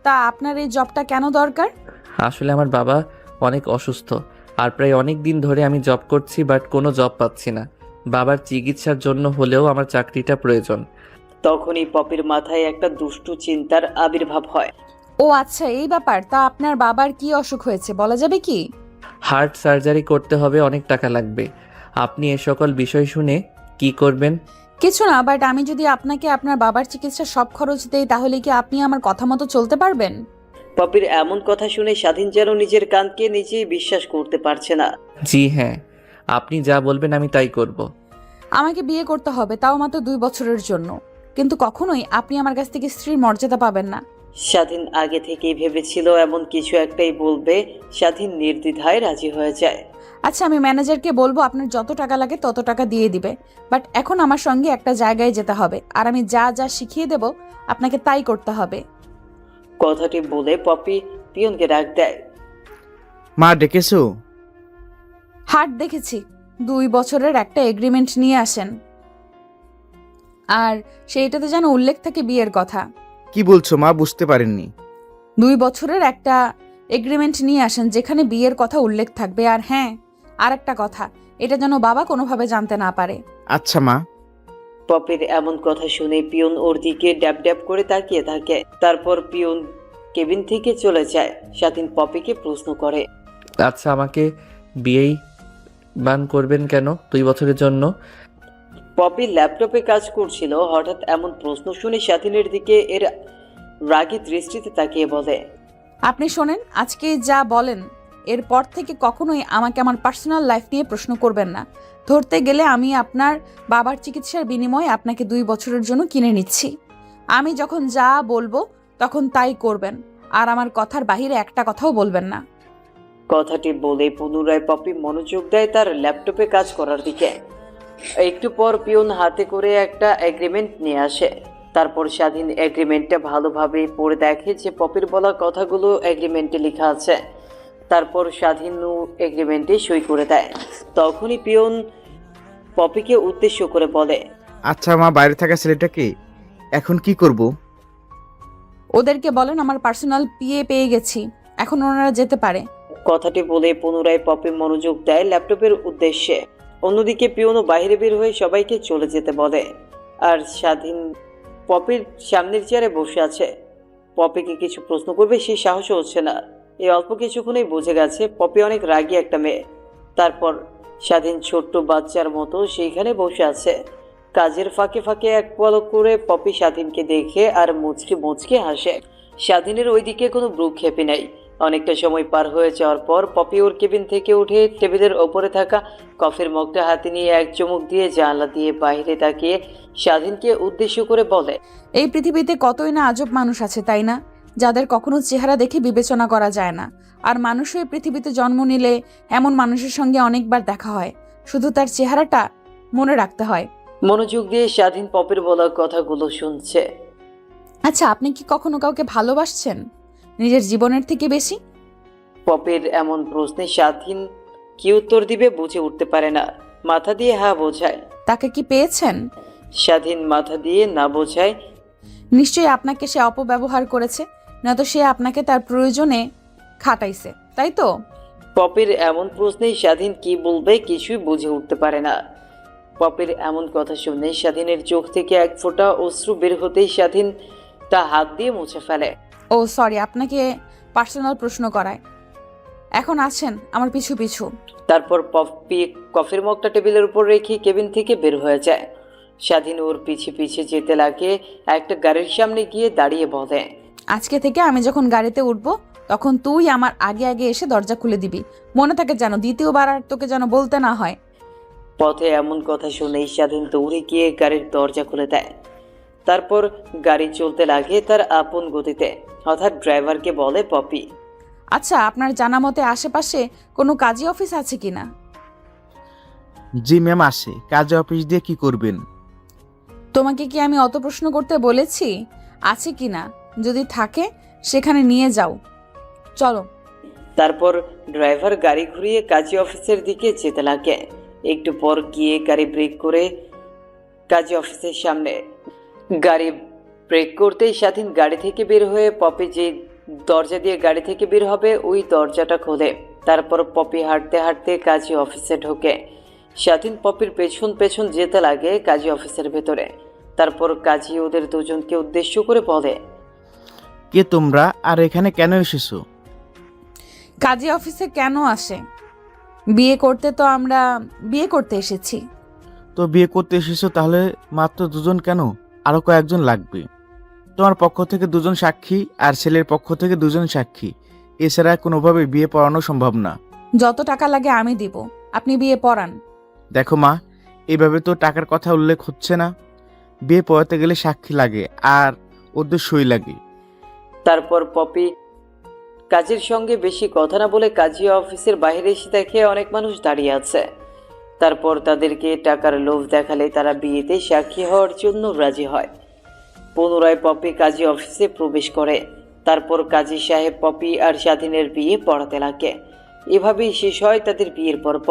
তা আপনার এই জবটা কেন দরকার? আসলে আমার বাবা অনেক অসুস্থ আর প্রায় অনেক দিন ধরে আমি জব করছি, বাট কোনো জব পাচ্ছি না। বাবার চিকিৎসার জন্য হলেও আমার চাকরিটা প্রয়োজন। তখনই পপির মাথায় একটা দুষ্টু চিন্তার আবির্ভাব হয়। ও আচ্ছা, এই ব্যাপার। তা আপনার বাবার কি অসুখ হয়েছে বলা যাবে কি? হার্ট সার্জারি করতে হবে, অনেক টাকা লাগবে। আপনি এ সকল বিষয় শুনে কি করবেন? কিছু না, বাট আমি যদি আপনাকে আপনার বাবার চিকিৎসার সব খরচ দেই তাহলে কি আপনি আমার কথা মতো চলতে পারবেন? পপির এমন কথা শুনে স্বাধীন যেন নিজের কানকে নিজেই বিশ্বাস করতে পারছে না। জি হ্যাঁ, আপনি যা বলবেন আমি তাই করব। আমাকে বিয়ে করতে হবে, তাও মাত্র 2 বছরের জন্য, কিন্তু কখনোই আপনি আমার কাছ থেকে স্ত্রীর মর্যাদা পাবেন না। স্বাধীন আগে থেকেই ভেবেছিল এমন কিছু একটাই বলবে। স্বাধীন নির্দ্বিধায় রাজি হয়ে যায়। আচ্ছা, আমি ম্যানেজারকে বলবো আপনার যত টাকা লাগে তত টাকা দিয়ে দিবে, বাট এখন আমার সঙ্গে একটা জায়গায় যেতে হবে, আর আমি যা যা শিখিয়ে দেব আপনাকে তাই করতে হবে। কথাটি বলে পপি পিয়নকে ডাক দেয়। মা ডেকেছো? হাট দেখেছি, 2 বছরের একটা এগ্রিমেন্ট নিয়ে আসেন, আর সেইটাতে যেন উল্লেখ থাকে বিয়ের কথা। কি বলছো মা? বুঝতে পারেননি। 2 বছরের একটা এগ্রিমেন্ট নিয়ে আসেন যেখানে বিয়ের কথা উল্লেখ থাকবে। আর হ্যাঁ, আর একটা কথা, এটা যেন বাবা কোনোভাবে জানতে না পারে। আচ্ছা মা। পপির এমন কথা শুনে পিয়ন ওর দিকে ড্যাব ড্যাব করে তাকিয়ে থাকে। তারপর পিয়ন কেবিন থেকে চলে যায়। স্বাধীন পপিকে প্রশ্ন করে, আচ্ছা, আমাকে বিয়েই বান করবেন কেন 2 বছরের জন্য? পপি ল্যাপটপে কাজ করছিল। হঠাৎ এমন প্রশ্ন শুনে স্বাধীনের দিকে এর রাগী দৃষ্টিতে তাকিয়ে বলে, আপনি শোনেন, আজকে যা বলেন এরপর থেকে কখনোই আমাকে আমার পার্সোনাল লাইফ নিয়ে প্রশ্ন করবেন না। ধরতে গেলে আমি আপনার বাবার চিকিৎসার বিনিময়ে আপনাকে 2 বছরের জন্য কিনে নিচ্ছি। আমি যখন যা বলবো তখন তাই করবেন, আর আমার কথার বাহিরে একটা কথাও বলবেন না। কথাটি বলে পুনরায় পপি মনোযোগ দেয় তার ল্যাপটপে কাজ করার দিকে। একটু পর পিয়ন হাতে করে একটা এগ্রিমেন্ট নিয়ে আসে। তারপর স্বাধীন এগ্রিমেন্টটা ভালোভাবে পড়ে দেখে যে পপির বলা কথাগুলো এগ্রিমেন্টে লেখা আছে। তারপর স্বাধীন এগ্রিমেন্টে সই করে দেয়। তখনই পিয়ন পপিকে উদ্দেশ্য করে বলে, আচ্ছা মা, বাইরে থাকা ছেলেটাকে এখন কি করব? ওদেরকে বলেন আমার পার্সোনাল পিএ পেয়ে গেছি, এখন ওনারা যেতে পারে। কথাটি বলে পুনরায় পপি মনোযোগ দেয় ল্যাপটপের উদ্দেশ্যে। অন্যদিকে পিয়নও বাইরে বের হয়ে সবাইকে চলে যেতে বলে। আর স্বাধীন পপির সামনের চেয়ারে বসে আছে। পপিকে কিছু প্রশ্ন করবে সেই সাহসও হচ্ছে না। এই অল্প কিছুক্ষণেই বুঝে গেছে পপি অনেক রাগী একটা মেয়ে। তারপর স্বাধীন ছোট্ট বাচ্চার মতো সেইখানে বসে আছে। কাজের ফাঁকে ফাঁকে এক পলক করে পপি স্বাধীনকে দেখে আর মুচকি মুচকি হাসে। স্বাধীনের ওইদিকে কোনো ভ্রুক্ষেপই নেই। অনেকটা সময় পার হয়ে যাওয়ার পর পপি ওর কেবিন থেকে উঠে টেবিলের ওপরে থাকা কফির মগটা হাতে নিয়ে এক চুমুক দিয়ে জানলা দিয়ে বাইরে তাকিয়ে স্বাধীনকে উদ্দেশ্য করে বলে, এই পৃথিবীতে কতই না আজব মানুষ আছে, তাই না? যাদের কখনো চেহারা দেখে বিবেচনা করা যায় না। আর মানুষও এই পৃথিবীতে জন্ম নিলে এমন মানুষের সঙ্গে অনেকবার দেখা হয়, শুধু তার চেহারাটা মনে রাখতে হয়। মনোযোগ দিয়ে স্বাধীন পপির বলা কথাগুলো শুনছে। আচ্ছা, আপনি কি কখনো কাউকে ভালোবাসছেন নিজের জীবনের থেকে বেশি? পপির এমন প্রশ্নে স্বাধীন কি উত্তর দিবে বুঝে উঠতে পারে না। মাথা দিয়ে হ্যাঁ বোঝায়। তাকে কি পেয়েছেন? স্বাধীন মাথা দিয়ে না বোঝায়। নিশ্চয়ই আপনাকে সে অপব্যবহার করেছে, নয়তো সে আপনাকে তার প্রয়োজনে খাটাইছে, তাই তো? পপির এমন প্রশ্নে স্বাধীন কি বলবে কিছুই বুঝে উঠতে পারে না। পপির এমন কথা শুনে স্বাধীনের চোখ থেকে এক ফোঁটা অশ্রু বের হতেই স্বাধীন তা হাত দিয়ে মুছে ফেলে। ও সরি, আপনাকে পার্সোনাল প্রশ্ন করায়। এখন আছেন আমার পিছু পিছু। তারপর পপি কফির মগটা টেবিলের উপর রেখে কেবিন থেকে বের হয়ে যায়। স্বাধীন ওর পিছে পিছে যেতে লাগে। একটা গাড়ির সামনে গিয়ে দাঁড়িয়ে বলে, আজকে থেকে আমি যখন গাড়িতে উঠবো তখন তুই আমার আগে আগে এসে দরজা খুলে দিবি, মনে থাকে যেন দ্বিতীয়বার আর তোকে যেন বলতে না হয়। পথে এমন কথা শুনেই স্বাধীন দৌড়ে গিয়ে গাড়ির দরজা খুলে দেয়। তারপর গাড়ি চলতে লাগে তার আপন গতিতে। হঠাৎ ড্রাইভারকে বলে পপি, আচ্ছা, আপনার জানা মতে আশেপাশে কোনো কাজী অফিস আছে কিনা? জি ম্যাম, আসে। কাজে অফিস দিয়ে কি করবেন? তোমাকে কি আমি অত প্রশ্ন করতে বলেছি আছে কিনা? যদি থাকে সেখানে নিয়ে যাও, চলো। তারপর ড্রাইভার গাড়ি ঘুরিয়ে কাজী অফিসের দিকে যেতে লাগে। একটু পর গিয়ে গাড়ি ব্রেক করে কাজী অফিসের সামনে। গাড়ি ব্রেক করতেই স্বাধীন গাড়ি থেকে বের হয়ে পপি যে দরজা দিয়ে গাড়ি থেকে বের হবে ওই দরজাটা খোলে। তারপর পপি হাঁটতে হাঁটতে কাজী অফিসে ঢোকে। স্বাধীন পপির পেছন পেছন যেতে লাগে কাজী অফিসের ভেতরে। তারপর কাজী ওদের দুজনকে উদ্দেশ্য করে বলে, কে তোমরা আর এখানে কেন এসেছো? কাজী অফিসে কেন আসে? বিয়ে করতে তো আমরা বিয়ে করতে এসেছি। তো বিয়ে করতে এসেছো তাহলে মাত্র দুজন কেন? আরো কয়েকজন লাগবে। তোমার পক্ষ থেকে দুজন সাক্ষী আর ছেলের পক্ষ থেকে দুজন সাক্ষী, এছাড়া কোনোভাবে বিয়ে পড়ানো সম্ভব না। যত টাকা লাগে আমি দিব, আপনি বিয়ে পড়ান। দেখো মা, এভাবে তো টাকার কথা উল্লেখ হচ্ছে না। বিয়ে পড়াতে গেলে সাক্ষী লাগে আর ওদের সই লাগে। তারপর পপি কাজীর সঙ্গে বেশি কথা না বলে কাজী অফিসের বাইরে এসে দেখে অনেক মানুষ দাঁড়িয়ে আছে। তারপর তাদেরকে টাকার লোভ দেখালে তারা বিয়েতে সাক্ষী হওয়ার জন্য রাজি হয়। পুনরায় পপি কাজী অফিসে প্রবেশ করে। তারপর কাজী সাহেব পপি আর স্বাধীনের বিয়ে পড়াতে লাগে। এভাবেই শেষ হয় তাদের বিয়ের পর্ব।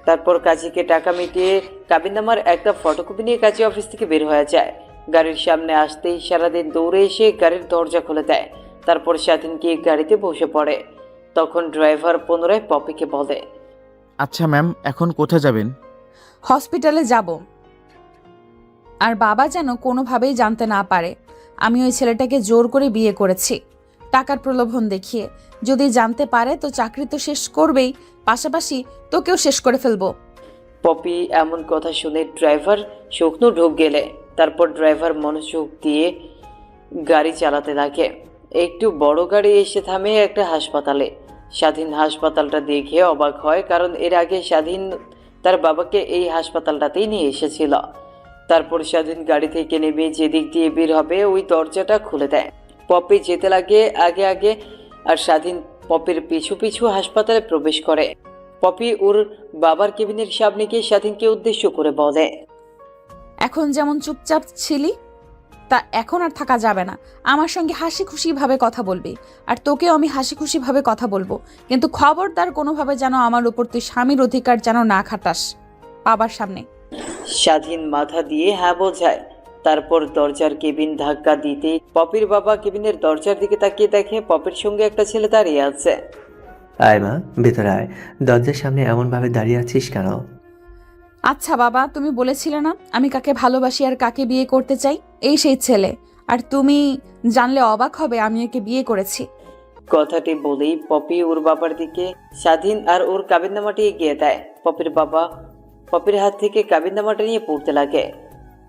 তারপর কাজীকে টাকা মিটিয়ে কাবিননামার একটা ফটোকপি নিয়ে কাজী অফিস থেকে বের হয়ে যায়। গাড়ির সামনে আসতেই সারাদিন দৌড়ে এসে গাড়ির দরজা খুলে দেয়। তারপর স্বাধীন গিয়ে গাড়িতে বসে পড়ে। তখন ড্রাইভার পুনরায় পপিকে বলে, আচ্ছা ম্যাম, এখন কোথায় যাবেন? হসপিটালে যাব। আর বাবা যেন কোনোভাবেই জানতে না পারে আমি ওই ছেলেটাকে জোর করে বিয়ে করেছি, টাকার প্রলোভন দেখিয়ে। যদি জানতে পারে তো চাকরি তো শেষ করবেই, পাশাপাশি তোকেও শেষ করে ফেলবো। পপি এমন কথা শুনে ড্রাইভার শুকনো ঢোক গেলে। তারপর ড্রাইভার মনোযোগ দিয়ে গাড়ি চালাতে থাকে। একটু বড় গাড়ি এসে থামে একটা হাসপাতালে। স্বাধীন হাসপাতালটা দেখে অবাক হয়, কারণ এর আগে স্বাধীন তার বাবাকে এই হাসপাতালটাতেই নিয়ে এসেছিল। তারপর স্বাধীন গাড়ি থেকে নেমে যেদিক দিয়ে বের হবে ওই দরজাটা খুলে দেয়। পপি যেতে লাগে আগে আগে, আর স্বাধীন পপির পিছু পিছু হাসপাতালে প্রবেশ করে। পপি ওর বাবার কেবিনের সামনে গিয়ে স্বাধীনকে উদ্দেশ্য করে বলে, এখন যেমন চুপচাপ ছিলি তা এখন আর থাকা যাবে না। আমার সঙ্গে হাসি খুশি ভাবে কথা বলবি, আর তোকেও আমি হাসি খুশি ভাবে কথা বলবো। কিন্তু খবরদার কোনোভাবে যেন আমার উপর তুই স্বামীর অধিকার যেন না খাটাস বাবার সামনে। স্বাধীন মাথা দিয়ে হ্যাঁ বোঝায়। তারপর দরজার কেবিন ধাক্কা দিতে পপির বাবা কেবিনের দরজার দিকে তাকিয়ে দেখে পপির সঙ্গে একটা ছেলে দাঁড়িয়ে আছে। আয় মা, ভেতরে আয়। দরজার সামনে এমনভাবে দাঁড়িয়ে আছিস কেন? আচ্ছা বাবা, তুমি বলেছিলে না আমি কাকে ভালোবাসি আর কাকে বিয়ে করতে চাই? এই সেই ছেলে। আর তুমি জানলে অবাক হবে আমি একে বিয়ে করেছি। কথাটি বলেই পপি ওর বাবার দিকে স্বাধীন আর ওর কাবিননামাটি এগিয়ে দেয়। পপির বাবা পপির হাত থেকে কাবিননামাটা নিয়ে পড়তে লাগে।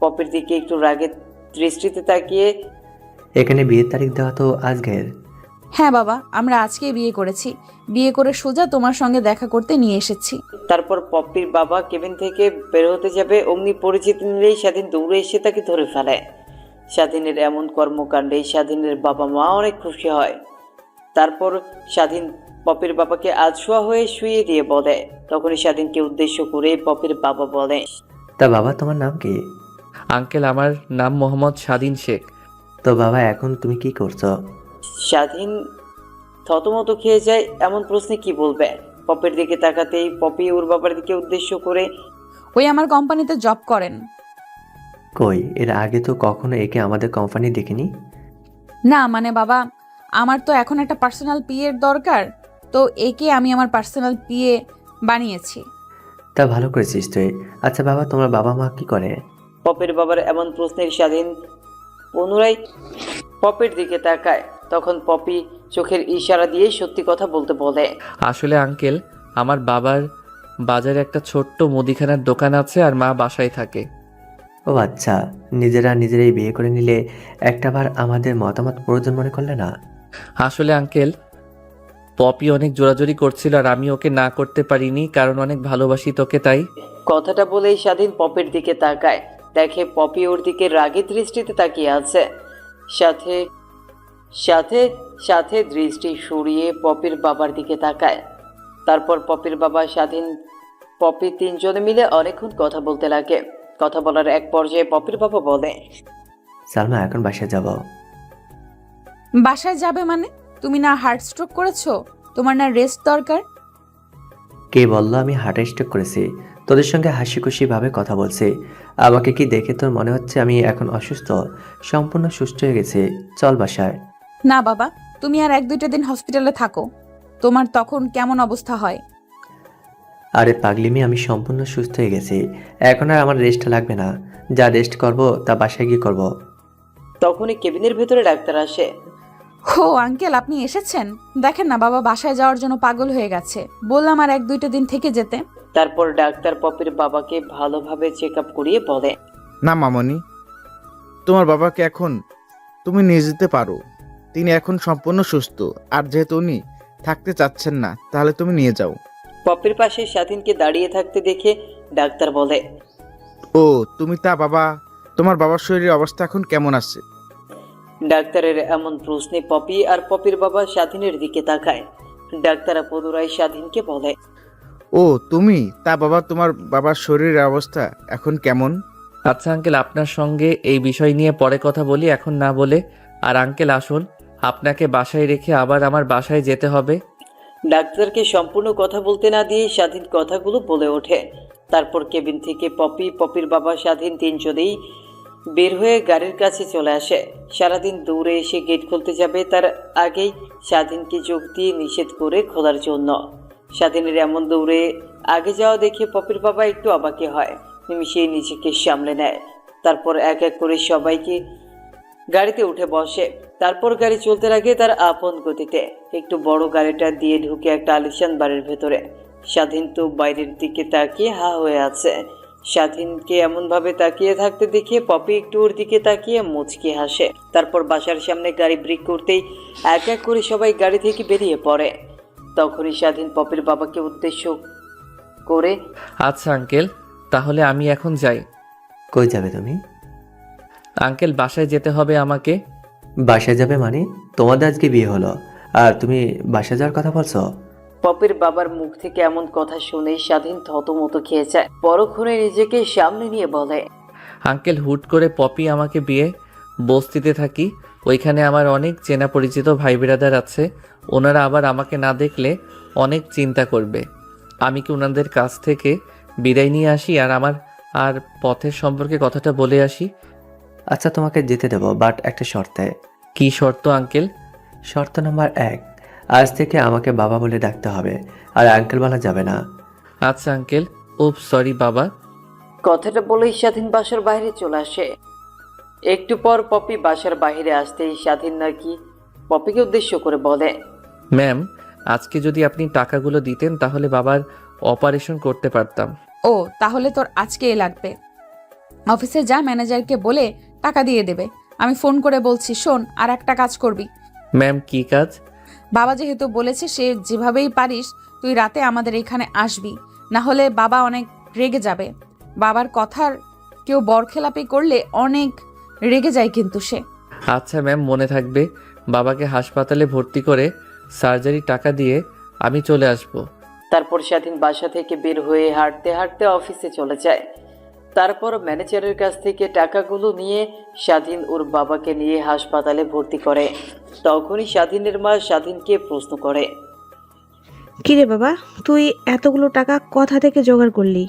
পপির দিকে একটু রাগের দৃষ্টিতে তাকিয়ে, এখানে বিয়ের তারিখ দেওয়া তো আজকের। হ্যাঁ বাবা, আমরা আজকেই বিয়ে করেছি। বিয়ে করে সোজা তোমার সঙ্গে দেখা করতে নিয়ে এসেছি। তারপর পপির বাবা কেবিন থেকে বের হতে যাবে, অমনি পরিচিতি নিলেই স্বাধীন দৌড়ে এসে তাকে ধরে ফেলে। স্বাধীনের এমন কর্মকাণ্ডে স্বাধীনের বাবা মা অনেক খুশি হয়। তারপর স্বাধীন পপির বাবাকে আধশোয়া হয়ে শুইয়ে দিয়ে বলে। তখনই স্বাধীনকে উদ্দেশ্য করে পপির বাবা বলে, তা বাবা, তোমার নাম কি? আঙ্কেল, আমার নাম মোহাম্মদ স্বাধীন শেখ। তো বাবা, এখন তুমি কি করছো? স্বাধীন থতমত খেয়ে যায়। এমন প্রশ্নে কি বলবে? পপির দিকে তাকাতেই পপি ওর বাবার দিকে উদ্দেশ্য করে, ওই আমার কোম্পানিতে জব করেন। কই, এর আগে তো কখনো একে আমাদের কোম্পানি দেখিনি। না মানে বাবা, আমার তো এখন একটা পার্সোনাল পিএর দরকার, তো একে আমি আমার পার্সোনাল পিএ বানিয়েছি। তা ভালো করেছিস তুই। আচ্ছা বাবা, তোমার বাবা মা কি করে? পপির বাবার এমন প্রশ্নের স্বাধীন পুনরায় পপির দিকে তাকায়। তখন পপি চোখের ইশারা দিয়ে সত্যি কথা বলতে বলে, আসলে আঙ্কেল, আমার বাবার বাজারে একটা ছোট্ট মুদিখানার দোকান আছে আর মা বাসায় থাকে। ও আচ্ছা, নিজেরাই বিয়ে করে নিলে একটাবার আমাদের মতামত প্রয়োজন মনে করলে না? আসলে আঙ্কেল, পপি অনেক জোরাজোরি করছিল আর আমি ওকে না করতে পারিনি, কারণ অনেক ভালোবাসি তোকে, তাই। কথাটা বলেই স্বাধীন পপির দিকে তাকায়। দেখে পপি ওর দিকে রাগী দৃষ্টিতে তাকিয়ে আছে। সাথে সাথে সাথে দৃষ্টি সরিয়ে পপির বাবার দিকে তাকায়। তারপর পপির বাবা স্বাধীন পপি তিনজনে মিলে অনেকক্ষণ কথা বলতে লাগে। কথা বলার এক পর্যায়ে পপির বাবা বলে, সালমা, এখন বাসায় যাব। বাসায় যাবে মানে? তুমি না হার্ট স্ট্রোক করেছো? তোমার না রেস্ট দরকার? কে বললো আমি হার্ট স্ট্রোক করেছি? তোদের সঙ্গে হাসি খুশিভাবে কথা বলছি। আমাকে কি দেখে তোর মনে হচ্ছে আমি এখন অসুস্থ? সম্পূর্ণ সুস্থ হয়ে গেছি। চল বাসায়। না বাবা, তুমি আর 1-2টা দিন হসপিটালে থাকো। তোমার তখন কেমন অবস্থা হয়? আরে পাগলিমি, আমি সম্পূর্ণ সুস্থ হয়ে গেছি। এখন আর আমার রেস্ট লাগবে না। যা রেস্ট করব তা বাসায় গিয়ে করব। তখনই কেবিনের ভেতরে ডাক্তার আসে। ও আঙ্কেল, আপনি এসেছেন? দেখেন না, বাবা বাসায় যাওয়ার জন্য পাগল হয়ে গেছে। বললাম আর 1-2টা দিন থেকে যেতে। তারপর ডাক্তার পপির বাবাকে ভালোভাবে চেক আপ করিয়ে বলে, না মামনি, তোমার বাবাকে এখন তুমি নিয়ে যেতে পারো। তিনি এখন সম্পূর্ণ সুস্থ। আর যেহেতু উনি থাকতে চাচ্ছেন না, তাহলে তুমি নিয়ে যাও। পপির পাশে স্বাধীনকে দাঁড়িয়ে থাকতে দেখে ডাক্তার বলে, ও তুমি তা বাবা, তোমার বাবার শরীরের অবস্থা এখন কেমন আছে? ডাক্তারের এমন প্রশ্নে পপি আর পপির বাবা স্বাধীনের দিকে তাকায়। ডাক্তার পুনরায় স্বাধীনকে বলে, ও তুমি তা বাবা, তোমার বাবার শরীরের অবস্থা এখন কেমন? আচ্ছা আঙ্কেল, আপনার সঙ্গে এই বিষয় নিয়ে পরে কথা বলি, এখন না বলে। আর আঙ্কেল আসুন, আপনাকে বাসায় রেখে আবার আমার বাসায় যেতে হবে। ডাক্তারকে সম্পূর্ণ কথা বলতে না দিয়ে স্বাধীন কথাগুলো বলে ওঠে। তারপর কেবিন থেকে পপি, পপির বাবা, স্বাধীন তিনজনেই বের হয়ে গাড়ির কাছে চলে আসে। সারাদিন দৌড়ে এসে গেট খুলতে যাবে, তার আগেই স্বাধীনকে চোখ দিয়ে নিষেধ করে খোলার জন্য। স্বাধীনের এমন দৌড়ে আগে যাওয়া দেখে পপির বাবা একটু অবাকে হয়। নিমিষেই নিজেকে সামলে নেয়। তারপর এক এক করে সবাইকে গাড়িতে উঠে বসে। তারপর গাড়ি চলতে লাগে তার আপন গতিতে। একটু বড় গাড়িটা দিয়ে ঢুকে একটা আলিশান বাড়ির ভেতরে। স্বাধীন তো বাইরের দিকে তাকিয়ে হা হয়ে আছে। স্বাধীনকে এমনভাবে তাকিয়ে থাকতে দেখে পপি একটু ওর দিকে তাকিয়ে মুচকি হাসে। তারপর বাসার সামনে গাড়ি ব্রেক করতেই এক এক করে সবাই গাড়ি থেকে বেরিয়ে পড়ে। তখনই স্বাধীন পপির বাবাকে উদ্দেশ্য করে, আচ্ছা আঙ্কেল, তাহলে আমি এখন যাই। কই যাবে তুমি? আঙ্কেল, বাসায় যেতে হবে আমাকে। বাসায় যাবে মানে? তোমাদের আজকে বিয়ে হলো আর তুমি বাসায় যাওয়ার কথা বলছো? পপির বাবার মুখ থেকে এমন কথা শুনে স্বাধীন থতমত খেয়ে যায়। পরক্ষণে নিজেকে সামনে নিয়ে বলে, আঙ্কেল, হুট করে পপি আমাকে বিয়ে, বস্তিতে থাকি, ওইখানে আমার অনেক চেনা পরিচিত ভাই বিরাদার আছে। ওনারা আবার আমাকে না দেখলে অনেক চিন্তা করবে। আমি কি ওনাদের কাছ থেকে বিদায় নিয়ে আসি আর আমার আর পথের সম্পর্কে কথাটা বলে আসি? আচ্ছা তোমাকে যেতে দেবো, বাট একটা শর্তে। কি শর্ত আঙ্কেল? শর্ত নাম্বার 1, আজ থেকে আমাকে বাবা বলে ডাকতে হবে, আর আঙ্কেল বলা যাবে না। আচ্ছা আঙ্কেল। ও সরি বাবা। কথাটা বলেই স্বাধীন বাসার বাইরে চলে আসে। একটু পর পপি বাসার বাইরে আসতেই স্বাধীন নাকি পপিকে উদ্দেশ্য করে বলে, ম্যাম, আজকে যদি আপনি টাকাগুলো দিতেন তাহলে বাবার অপারেশন করতে পারতাম। ও তাহলে তোর আজকেই লাগবে। অফিসে যা, ম্যানেজারকে বলে টাকা দিয়ে দেবে। আমি ফোন করে বলছি। শোন, আর একটা কাজ করবি। ম্যাম, কি কাজ? বাবা যেহেতু বলেছে, সে যেভাবেই পারিস তুই রাতে আমাদের এখানে আসবি, না হলে বাবা অনেক রেগে যাবে। বাবার কথার কেউ বরখেলাপি করলে অনেক রেগে যায় কিন্তু সে। আচ্ছা ম্যাম, মনে থাকবে। বাবাকে হাসপাতালে ভর্তি করে সার্জারি টাকা দিয়ে আমি চলে আসব। তারপর স্বাধীন বাসা থেকে বের হয়ে হাঁটতে হাঁটতে অফিসে চলে যায়। তারপর ম্যানেজারের কাছ থেকে টাকাগুলো নিয়ে স্বাধীন ওর বাবাকে নিয়ে হাসপাতালে ভর্তি করে। তখনই স্বাধীনের মা স্বাধীনকে প্রশ্ন করে, কিরে বাবা, তুই এতগুলো টাকা কোথা থেকে জোগাড় করলি?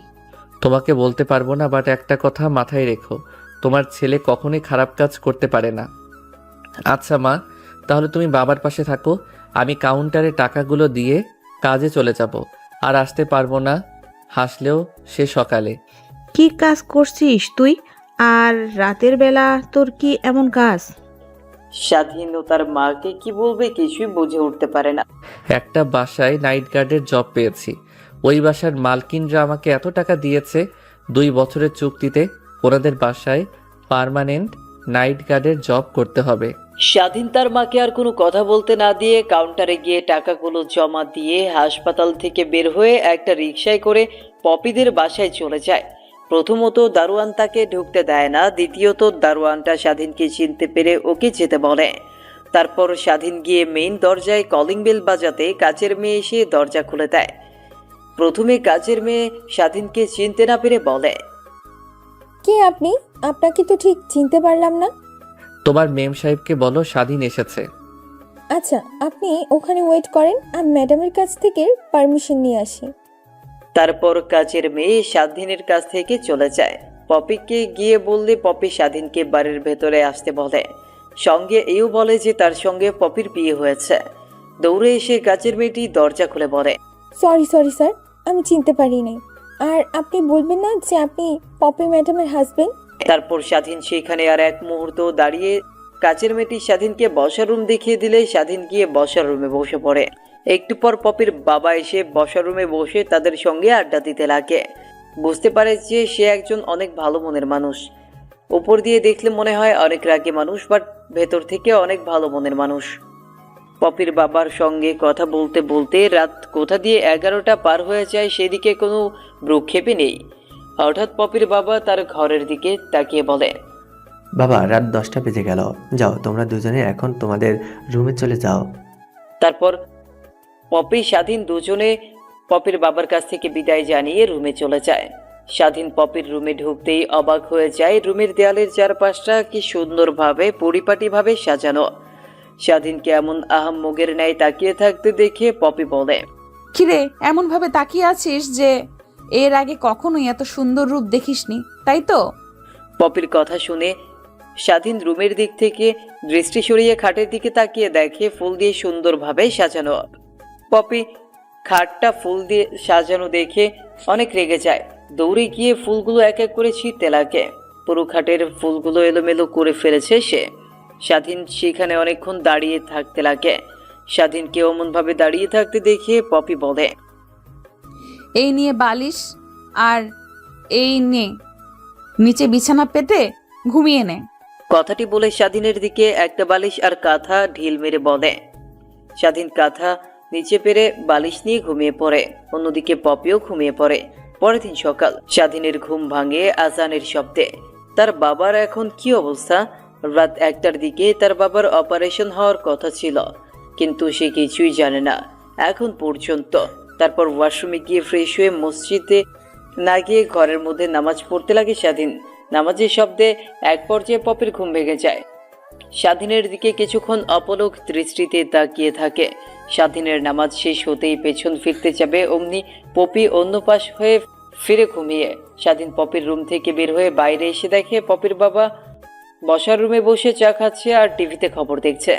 তোমাকে বলতে পারবো না, বাট একটা কথা মাথায় রেখো, তোমার ছেলে কখনোই খারাপ কাজ করতে পারে না। আচ্ছা মা, তাহলে তুমি বাবার পাশে থাকো, আমি কাউন্টারে টাকাগুলো দিয়ে কাজে চলে যাব। আর আসতে পারবো না, হাসলেও সে সকালে। কি কাজ করছিস তুই? আর রাতের বেলা তোর কি এমন কাজ? স্বাধীন ও তার মাকে কি বলবে কিছুই বুঝে উঠতে পারে না। একটা বাসায় নাইট গার্ডের জব পেয়েছি। ওই বাসার মালকিনরা আমাকে এত টাকা দিয়েছে 2 বছরের চুক্তিতে ওনাদের বাসায় পার্মানেন্ট নাইট গার্ডের জব করতে হবে। স্বাধীন তার মাকে আর কোনো কথা বলতে না দিয়ে কাউন্টারে গিয়ে টাকাগুলো জমা দিয়ে হাসপাতাল থেকে বের হয়ে একটা রিকশায় করে পপিদের বাসায় চলে যায়। প্রথমত দারোয়ান তাকে ঢুকতে দেয় না, দ্বিতীয়ত দারোয়ানটা স্বাধীনকে চিনতে পেরে ওকে যেতে বলে। তারপর স্বাধীন গিয়ে মেইন দরজায় কলিং বেল বাজাতে কাজের মেয়ে এসে দরজা খুলে দেয়। প্রথমে কাজের মেয়ে স্বাধীনকে চিনতে না পেরে বলে, কে আপনি? আপনাকে তো ঠিক চিনতে পারলাম না। তোমার মেম সাহেবকে বলো স্বাধীন এসেছে। আচ্ছা, আপনি ওখানে ওয়েট করেন, আমি ম্যাডামের কাছ থেকে পারমিশন নিয়ে আসি। তারপর কাজের মেয়ে স্বাধীনের কাছ থেকে চলে যায়। পপিকে গিয়ে বললে পপি স্বাধীনকে বাড়ির ভেতরে আসতে বলে, সঙ্গে এও বলে যে তার সঙ্গে পপির বিয়ে হয়েছে। দৌড়ে এসে কাজের মেয়েটি দরজা খুলে বলে, সরি স্যার, আমি চিনতে পারিনি। আর আপনি বলবেন না যে আপনি পপি ম্যাডামের হাজবেন্ড? তারপর স্বাধীন সেখানে আর এক মুহূর্ত দাঁড়িয়ে কাজের মেয়েটি স্বাধীনকে বসার রুম দেখিয়ে দিলে স্বাধীন গিয়ে বসার রুমে বসে পড়ে। একটু পর পপির বাবা এসে বসার রুমে বসে তাদের সঙ্গে আড্ডা দিতে লাগে। বুঝতে পারে যে সে একজন অনেক ভালো মনের মানুষ। উপর দিয়ে দেখলে মনে হয় অনেক রাগী মানুষ, বাট ভেতর থেকে অনেক ভালো মনের মানুষ। পপির বাবার সঙ্গে কথা বলতে বলতে রাত কোথা দিয়ে 11টা পার হয়ে যায়, সেদিকে কোনো ভ্রুক্ষেপই নেই। হঠাৎ পপির বাবা তার ঘরের দিকে তাকিয়ে বলে, বাবা রাত 10টা বেজে গেল, যাও তোমরা দুজনে এখন তোমাদের রুমে চলে যাও। তারপর পপি স্বাধীন দুজনে পপির বাবার কাছ থেকে বিদায় জানিয়ে রুমে চলে যায়। স্বাধীন পপির রুমে ঢুকতেই অবাক হয়ে যায়। রুমের দেয়ালের চারপাশটা কি সুন্দরভাবে পরিপাটিভাবে সাজানো। স্বাধীনকে এমন আহাম্মগের ন্যায় তাকিয়ে থাকতে দেখে পপি বলে, কিরে এমন ভাবে তাকিয়ে আছিস যে এর আগে কখনোই এত সুন্দর রূপ দেখিসনি, তাই তো? পপির কথা শুনে স্বাধীন রুমের দিক থেকে দৃষ্টি সরিয়ে খাটের দিকে তাকিয়ে দেখে ফুল দিয়ে সুন্দরভাবে সাজানো। পপি খাটটা ফুল দিয়ে সাজানো দেখে অনেক রেগে যায়। দৌড়ে গিয়ে ফুলগুলো এক এক করে ছিঁড়তে লাগে। পুরো খাটের ফুলগুলো এলোমেলো করে ফেলেছে সে। স্বাধীন সেখানে অনেকক্ষণ দাঁড়িয়ে থাকতে লাগে। স্বাধীনকে অমনভাবে দাঁড়িয়ে থাকতে দেখে পপি বলে, এই নিয়ে বালিশ আর এই নে নিচে বিছানা পেতে ঘুমিয়ে নে। কথাটি বলে স্বাধীনের দিকে একটা বালিশ আর কাঁথা ঢিল মেরে বলে। স্বাধীন কাঁথা নিচে পেরে বালিশ নিয়ে ঘুমিয়ে পড়ে। অন্যদিকে পপিও ঘুমিয়ে পড়ে। পরের দিন সকাল, স্বাধীনের ঘুম ভাঙে আজানের শব্দে। তার বাবার এখন কি অবস্থা? রাত 1টার দিকে তার বাবার অপারেশন হওয়ার কথা ছিল, কিন্তু সে কিছুই জানে না এখন পর্যন্ত। তারপর ওয়াশরুমে গিয়ে ফ্রেশ হয়ে মসজিদে না গিয়ে ঘরের মধ্যে নামাজ পড়তে লাগে স্বাধীন। নামাজের শব্দে এক পর্যায়ে পপির ঘুম ভেঙে যায়। স্বাধীনের দিকে কিছুক্ষণ অপলক দৃষ্টিতে তাকিয়ে থাকে। স্বাধীনের নামাজ শেষ হতেই পেছন ফিরতে যাবে, অমনি পপি অন্য পাশ হয়ে ফিরে ঘুমিয়ে। স্বাধীন পপির রুম থেকে বের হয়ে বাইরে এসে দেখে পপির বাবা বসার রুমে বসে চা খাচ্ছে আর টিভিতে খবর দেখছে।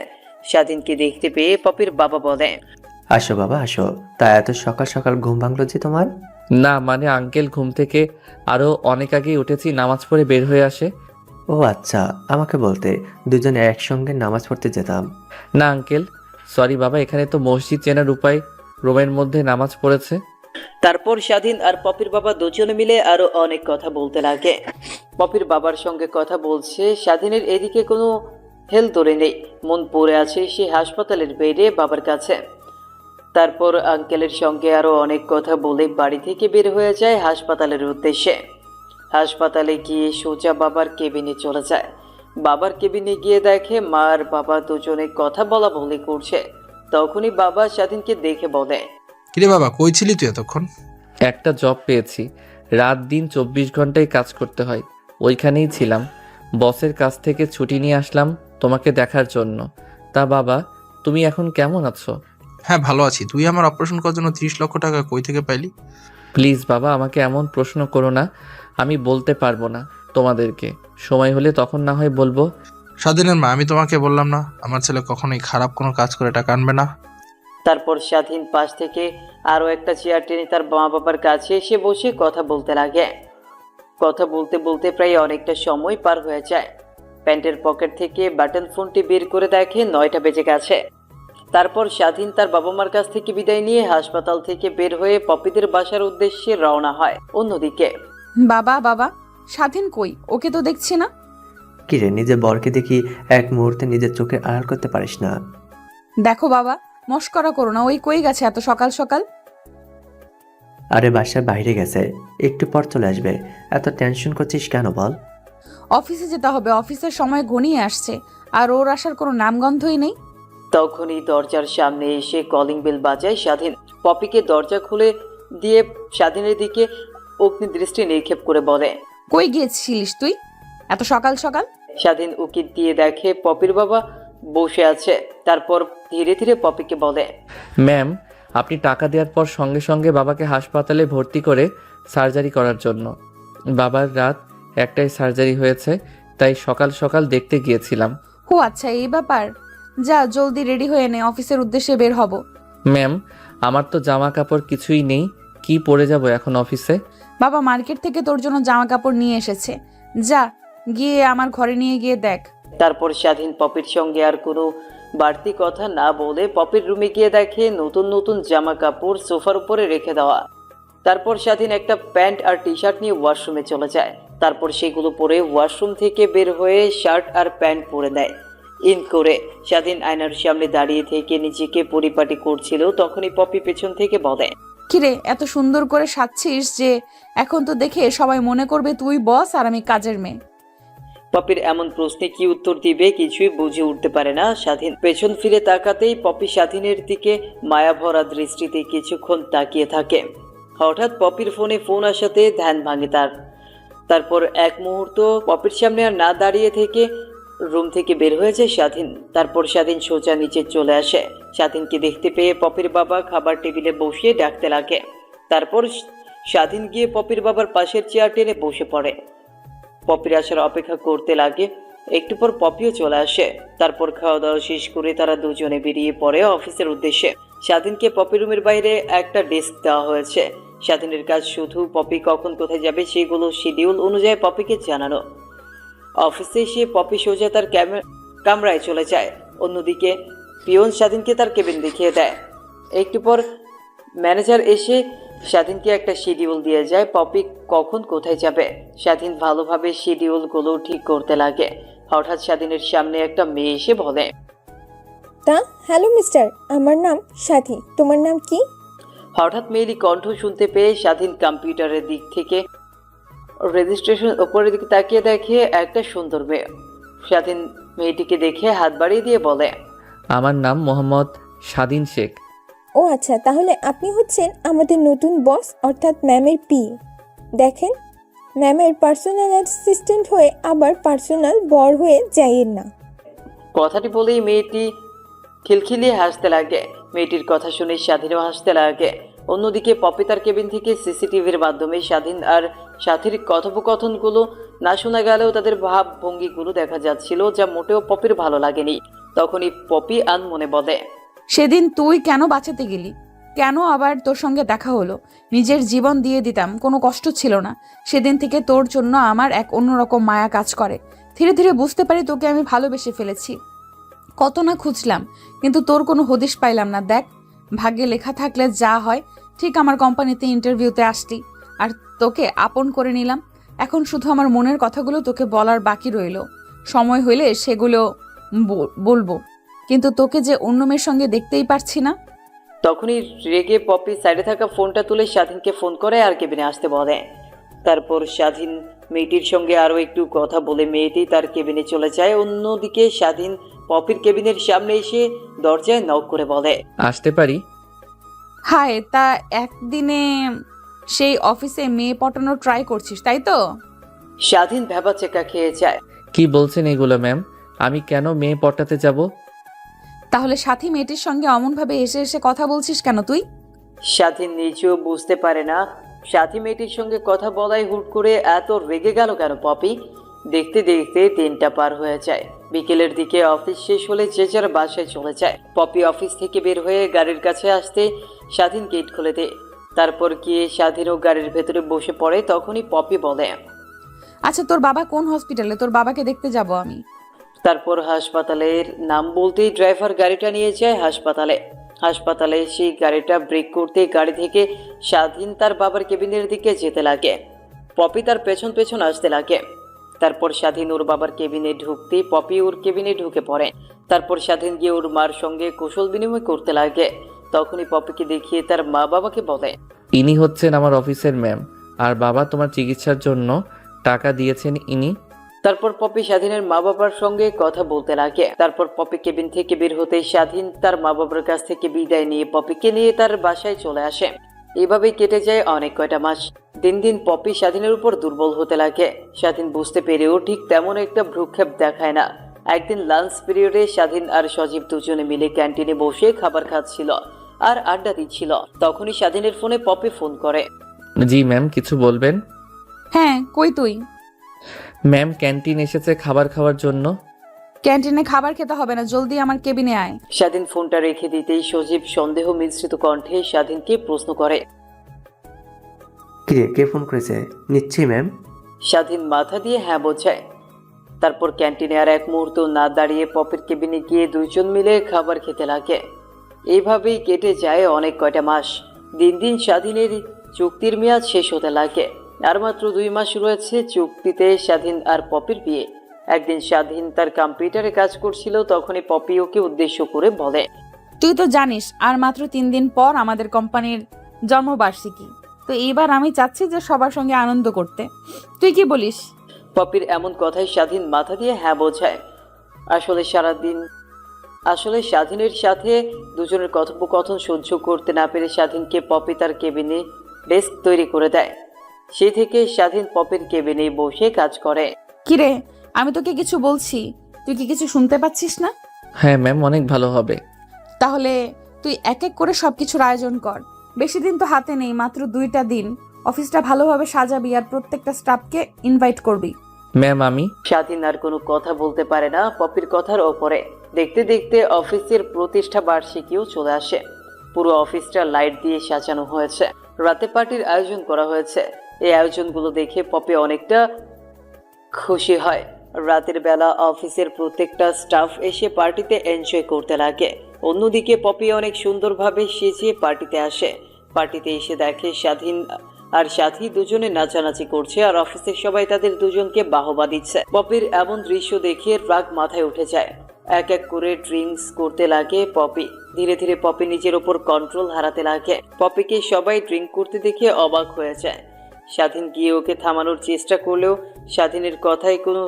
স্বাধীনকে দেখতে পেয়ে পপির বাবা বলে, আসো বাবা আসো, তা এত সকাল সকাল ঘুম ভাঙলো যে তোমার? না মানে আঙ্কেল, ঘুম থেকে আরও অনেক আগেই উঠেছি, নামাজ পড়ে বের হয়ে আসে। ও আচ্ছা, আমাকে বলতে দুজনে একসঙ্গে নামাজ পড়তে যেতাম। না আঙ্কেল, সরি বাবা, এখানে তো মসজিদ চেনার উপায়, রুমের মধ্যে নামাজ পড়েছে। তারপর স্বাধীন আর পপির বাবা দুজনে মিলে আরো অনেক কথা বলতে লাগে। পপির বাবার সঙ্গে কথা বলছে। স্বাধীনের এদিকে কোনো হেল তোলে নেই, মন পড়ে আছে সে হাসপাতালের বেডে বাবার কাছে। তারপর আঙ্কেলের সঙ্গে আরো অনেক কথা বলে বাড়ি থেকে বের হয়ে যায় হাসপাতালের উদ্দেশ্যে। হাসপাতালে গিয়ে সোজা বাবার কেবিনে চলে যায়। বাবার কেবিনে গিয়ে দেখে মা আর বাবা দুজনে কথা বলা বলি করছে। তখনই বাবা স্বাধীনকে দেখে বলে, কিরে বাবা, কই ছিলি তুই এতক্ষণ? একটা জব পেয়েছি, রাত দিন 24 ঘন্টায় কাজ করতে হয়, ওইখানেই ছিলাম। বসের কাছ থেকে ছুটি নিয়ে আসলাম তোমাকে দেখার জন্য। তা বাবা, তুমি এখন কেমন আছো? হ্যাঁ ভালো আছি। তুই আমার অপারেশন করার জন্য 30 লক্ষ টাকা কই থেকে পাইলি? প্লিজ বাবা, আমাকে এমন প্রশ্ন করো না, আমি বলতে পারবো না তোমাদেরকে, সময় হলে তখন না হয় বলবো। স্বাধীনের মা, আমি তোমাকে বললাম না আমার ছেলে কখনোই খারাপ কোনো কাজ করে টাকা আনবে না? তারপর স্বাধীন পাশ থেকে আরও একটা চেয়ার টেনে তার মা বাবার কাছে এসে বসে কথা বলতে লাগে। কথা বলতে বলতে প্রায় অনেকটা সময় পার হয়ে যায়। প্যান্টের পকেট থেকে বাটন ফোনটি বের করে দেখে 9টা বেজে গেছে। তারপর স্বাধীন তার বাবা মার কাছ থেকে বিদায় নিয়ে হাসপাতাল থেকে বের হয়ে পপিদের বাসার উদ্দেশ্যে রওনা হয়। অন্যদিকে বাবা বাবা, স্বাধীন কই? ওকে তো দেখছি না। কিরে, নিজের বরকে দেখি এক মুহূর্তে নিজের চোখে আড়াল করতে পারিস না? দেখো বাবা, মস্করা করো না, ওই কই গেছে এত সকাল সকাল? আরে বাসার বাইরে গেছে, একটু পর চলে আসবে। এত টেনশন করছিস কেন বল? অফিসে যেতে হবে, অফিসের সময় ঘনিয়ে আসছে, আর ওর আসার কোনো নামগন্ধই নেই। তখনই দরজার সামনে এসে কলিং বেল বাজায় স্বাধীন। পপিকে দরজা খুলে দিয়ে স্বাধীনের দিকে অগ্নি দৃষ্টি নিক্ষেপ করে বলে, কই গিয়েছিলিস তুই এত সকাল সকাল? স্বাধীন উকিল দিয়ে দেখে পপির বাবা বসে আছে। তারপর ধীরে ধীরে পপিকে বলে, ম্যাম, আপনি টাকা দেওয়ার পর সঙ্গে সঙ্গে বাবাকে হাসপাতালে ভর্তি করে সার্জারি করার জন্য। বাবার রাত 1টায় সার্জারি হয়েছে, তাই সকাল সকাল দেখতে গিয়েছিলাম। ও আচ্ছা, এই ব্যাপার। যা জলদি রেডি হয়ে নে, অফিসের উদ্দেশ্যে বের হব। ম্যাম, আমার তো জামা কাপড় কিছুই নেই, কি পরে যাব এখন অফিসে? বাবা মার্কেট থেকে তোর জন্য জামা কাপড় নিয়ে এসেছে, যা গিয়ে আমার ঘরে নিয়ে গিয়ে দেখ। তারপর স্বাধীন পপির সঙ্গে আর কোনো বাড়তি কথা না বলে পপির রুমে গিয়ে দেখে নতুন নতুন জামা কাপড় সোফার উপরে রেখে দেওয়া। তারপর স্বাধীন একটা প্যান্ট আর টি শার্ট নিয়ে ওয়াশরুমে চলে যায়। তারপর সেগুলো পরে ওয়াশরুম থেকে বের হয়ে শার্ট আর প্যান্ট পরে নেয়। ইন করে স্বাধীন আয়নার সামনে দাঁড়িয়ে থেকে নিজেকে পরিপাটি করছিল, তখনই পপি পেছন থেকে বলে, কিরে, এত সুন্দর করে সাজছিস যে এখন তো দেখে সবাই মনে করবে তুই বস আর আমি কাজের মেয়ে। পপির এমন প্রশ্নে কি উত্তর দিবে কিছুই বুঝে উঠতে পারে না স্বাধীন। পেছন ফিরে তাকাতেই পপি স্বাধীনের দিকে মায়াভরা দৃষ্টিতে কিছুক্ষণ তাকিয়ে থাকে। হঠাৎ পপির ফোন আসাতে ধ্যান ভাঙে তার। তারপর এক মুহূর্ত পপির সামনে আর না দাঁড়িয়ে থেকে রুম থেকে বের হয়ে যায় স্বাধীন। তারপর স্বাধীন সোজা নিচে চলে আসে। স্বাধীনকে দেখতে পেয়ে পপির বাবা খাবার টেবিলে বসিয়ে ডাকতে লাগে। তারপর স্বাধীন গিয়ে পপির বাবার পাশের চেয়ার টেনে বসে পড়ে। পপির আসার অপেক্ষা করতে লাগে। একটু পর পপিও চলে আসে। তারপর খাওয়া দাওয়া শেষ করে তারা দুজনে বেরিয়ে পড়ে অফিসের উদ্দেশ্যে। স্বাধীনকে পপি রুমের বাইরে একটা ডেস্ক দেওয়া হয়েছে। স্বাধীনের কাজ শুধু পপি কখন কোথায় যাবে সেগুলো শিডিউল অনুযায়ী পপিকে জানানো। অফিসে এসে পপি সোজা তার কামরায় চলে যায়। অন্যদিকে পিয়ন স্বাধীনকে তার কেবিন দেখিয়ে দেয়। একটু পর ম্যানেজার এসে স্বাধীনকে একটা শিডিউল দিয়ে যায় পপি কখন কোথায় যাবে। স্বাধীন ভালোভাবে শিডিউলগুলো ঠিক করতে লাগে। হঠাৎ স্বাধীনের সামনে একটা মেয়ে এসে বলে, তা হ্যালো মিস্টার, আমার নাম সাথী, তোমার নাম কি? হঠাৎ মেয়েলি কণ্ঠ শুনতে পেয়ে স্বাধীন কম্পিউটারের দিক থেকে রেজিস্ট্রেশন উপরের দিকে তাকিয়ে দেখে একটা সুন্দর মেয়ে। স্বাধীন মেয়েটিকে দেখে হাত বাড়িয়ে দিয়ে বলে, আমার নাম মোহাম্মদ স্বাধীন শেখ। ও আচ্ছা, তাহলে আপনি হচ্ছেন আমাদের নতুন বস অর্থাৎ ম্যামের পি। দেখেন, ম্যামের পার্সোনাল অ্যাসিস্ট্যান্ট হয়ে আবার পার্সোনাল বর হয়ে যাইয়েন না। কথাটি বলেই মেয়েটি খিলখিলিয়ে হাসতে লাগে। মেয়েটির কথা শুনে স্বাধীনও হাসতে লাগে। অন্যদিকে পপি তার কেবিন থেকে সিসিটিভির মাধ্যমে স্বাধীন আর সাথীর কথোপকথনগুলো না শোনা গেলেও তাদের ভাবভঙ্গিগুলো দেখা যাচ্ছিল, যা মোটেও পপির ভালো লাগেনি। তখনই পপি আনমনে বলে, সেদিন তুই কেন বাঁচাতে গেলি? কেন আবার তোর সঙ্গে দেখা হলো? নিজের জীবন দিয়ে দিতাম, কোনো কষ্ট ছিল না। সেদিন থেকে তোর জন্য আমার এক অন্যরকম মায়া কাজ করে। ধীরে ধীরে বুঝতে পারি তোকে আমি ভালোবেসে ফেলেছি। কত না খুঁজলাম, কিন্তু তোর কোনো হদিশ পাইলাম না। দেখ, ভাগ্যে লেখা থাকলে যা হয়। ঠিক আমার কোম্পানিতে ইন্টারভিউতে আসলি, আর তোকে আপন করে নিলাম। এখন শুধু আমার মনের কথাগুলো তোকে বলার বাকি রইল। সময় হইলে সেগুলো বলবো, কিন্তু তোকে যে অন্য মেয়ের সঙ্গে দেখতেই পারছি না। তখনই রেগে পপি সাইডে থাকা ফোনটা তুলে স্বাধীনকে ফোন করে আর কেবিনে আসতে বলে। তারপর স্বাধীন মেয়েটির সঙ্গে আরও একটু কথা বলে মেয়েটি তার কেবিনে চলে যায়। অন্যদিকে স্বাধীন পপির কেবিনের সামনে এসে দরজায় নক করে বলে, আসতে পারি? হায়, তা একদিনে সেই অফিসে মেয়ে পটানোর ট্রাই করছিস, তাই তো? স্বাধীন ভ্যাবাচেকা খেয়ে যায়। কি বলছেন এগুলো ম্যাম? আমি কেন মেয়ে পটাতে যাব? তাহলে সাথী মেয়েটির সঙ্গে অমনভাবে এসে এসে কথা বলছিস কেন তুই? স্বাধীন নিজেও বুঝতে পারে না সাথী মেয়েটির সঙ্গে কথা বলাই হুট করে এত রেগে গেল কেন পপি। দেখতে দেখতে 3টা পার হয়ে যায়। বিকেলের দিকে অফিস শেষ হলে যে যার বাসায় চলে যায়। পপি অফিস থেকে বের হয়ে গাড়ির কাছে আসতে স্বাধীন গেট খুলে দেয়। তারপর গিয়ে স্বাধীনও গাড়ির ভেতরে বসে পড়ে। তখনই পপি বলে, আচ্ছা, তোর বাবা কোন হসপিটালে? তোর বাবাকে দেখতে যাব আমি। তারপর হাসপাতালের নাম বলতেই ড্রাইভার গাড়িটা নিয়ে যায় হাসপাতালে সেই গাড়িটা ব্রেক করতে গাড়ি থেকে স্বাধীন তার বাবার কেবিনের দিকে যেতে লাগে। পপি তার পেছন পেছন আসতে লাগে। তারপর স্বাধীন ওর বাবার কেবিনে ঢুকতেই পপি ওর কেবিনে ঢুকে পড়ে। তারপর স্বাধীন গিয়ে ওর মার সঙ্গে কুশল বিনিময় করতে লাগে। তখনই পপিকে দেখিয়ে তার মা বাবাকে বলে, ইনি হচ্ছেন আমার অফিসের ম্যাম, আর বাবা তোমার চিকিৎসার জন্য টাকা দিয়েছেন ইনি। তারপর পপি স্বাধীনের মা বাবার সঙ্গে কথা বলতে লাগে। তারপর পপি কেবিন থেকে বের হতেই স্বাধীন তার মা বাবার কাছ থেকে বিদায় নিয়ে পপিকে নিয়ে তার বাসায় চলে আসে। এভাবেই কেটে যায় অনেক কয়টা মাস। দিন দিন পপি স্বাধীনের উপর দুর্বল হতে লাগে। স্বাধীন বুঝতে পেরেও ঠিক তেমন একটা ভ্রুক্ষেপ দেখায় না। একদিন লাঞ্চ পিরিয়ডে স্বাধীন আর সজীব দুজনে মিলে ক্যান্টিনে বসে খাবার খাচ্ছিল। আর আড্ডা দিচ্ছিল। তখনই স্বাধীনের ফোনে পপি ফোন করে। জি ম্যাম, কিছু বলবেন? হ্যাঁ, কই তুই? ম্যাম, ক্যান্টিন এসেছে খাবার খাওয়ার জন্য। ক্যান্টিনে খাবার খেতে হবে না, জলদি আমার কেবিনে আয়। স্বাধীন ফোনটা রেখে দিতেই সজীব সন্দেহ মিশ্রিত কণ্ঠে স্বাধীনকে প্রশ্ন করে। কিরে, কে ফোন করেছে? নিশ্চয়ই ম্যাম। স্বাধীন মাথা দিয়ে হ্যাঁ বোঝায়। তারপর ক্যান্টিনে আর এক মুহূর্ত না দাঁড়িয়ে পপির কেবিনে গিয়ে দুইজন মিলে খাবার খেতে লাগে। এইভাবেই কেটে যায় অনেক কয়টা মাস। দিন দিন স্বাধীনের চুক্তির মেয়াদ শেষ হতে লাগে। আর মাত্র 2 মাস রয়েছে চুক্তিতে স্বাধীন আর পপির বিয়ে। একদিন স্বাধীন তার কম্পিউটারে কাজ করছিল, তখনই পপি ওকে উদ্দেশ্য করে বলে, তুই তো জানিস আর মাত্র 3 দিন পর আমাদের কোম্পানির জন্মবার্ষিকী। তো এইবার আমি চাচ্ছি যে সবার সঙ্গে আনন্দ করতে। তুই কি বলিস? পপির এমন কথায় স্বাধীন মাথা দিয়ে হ্যাঁ বোঝায়। আসলে স্বাধীনের সাথে দুজনের কথোপকথন সহ্য করতে না পেরে স্বাধীনকে পপি তার কেবিনে ডেস্ক তৈরি করে দেয়। সেই থেকে স্বাধীন পপির কেবিনে বসে কাজ করে। কিরে, আমি তোকে কিছু বলছি, তুই কি কিছু শুনতে পাচ্ছিস না? হ্যাঁ ম্যাম, অনেক ভালো হবে। তাহলে তুই এক এক করে সবকিছুর আয়োজন কর। বেশি দিন তো হাতে নেই, মাত্র 2টা দিন। অফিসটা ভালোভাবে সাজাবি আর প্রত্যেকটা স্টাফকে ইনভাইট করবি। ম্যাম, আমি স্বাধীন আর কোনো কথা বলতে পারে না পপির কথার ওপরে। দেখতে দেখতে অফিসের প্রতিষ্ঠা বার্ষিকীও চলে আসে। পুরো অফিসটা লাইট দিয়ে সাজানো হয়েছে। রাতে পার্টির আয়োজন করা হয়েছে। এই আয়োজনগুলো দেখে পপি অনেকটা খুশি হয়। রাতের বেলা অফিসের প্রত্যেকটা স্টাফ এসে পার্টিতে এনজয় করতে লাগে। অন্যদিকে পপি অনেক সুন্দরভাবে সেজে পার্টিতে আসে। পার্টিতে এসে দেখে স্বাধীন আর সাথী দুজনে নাচানাচি করছে আর অফিসের সবাই তাদের দুজনকে বাহবা দিচ্ছে। পপির এমন দৃশ্য দেখে রাগ মাথায় উঠে যায়। এক এক করে ড্রিঙ্কস করতে লাগে পপি। ধীরে ধীরে পপি নিজের ওপর কন্ট্রোল হারাতে লাগে। পপিকে সবাই ড্রিঙ্ক করতে দেখে অবাক হয়ে যায়। স্বাধীন গিয়ে ওকে থামানোর চেষ্টা করলেও স্বাধীনের কথায় কোনো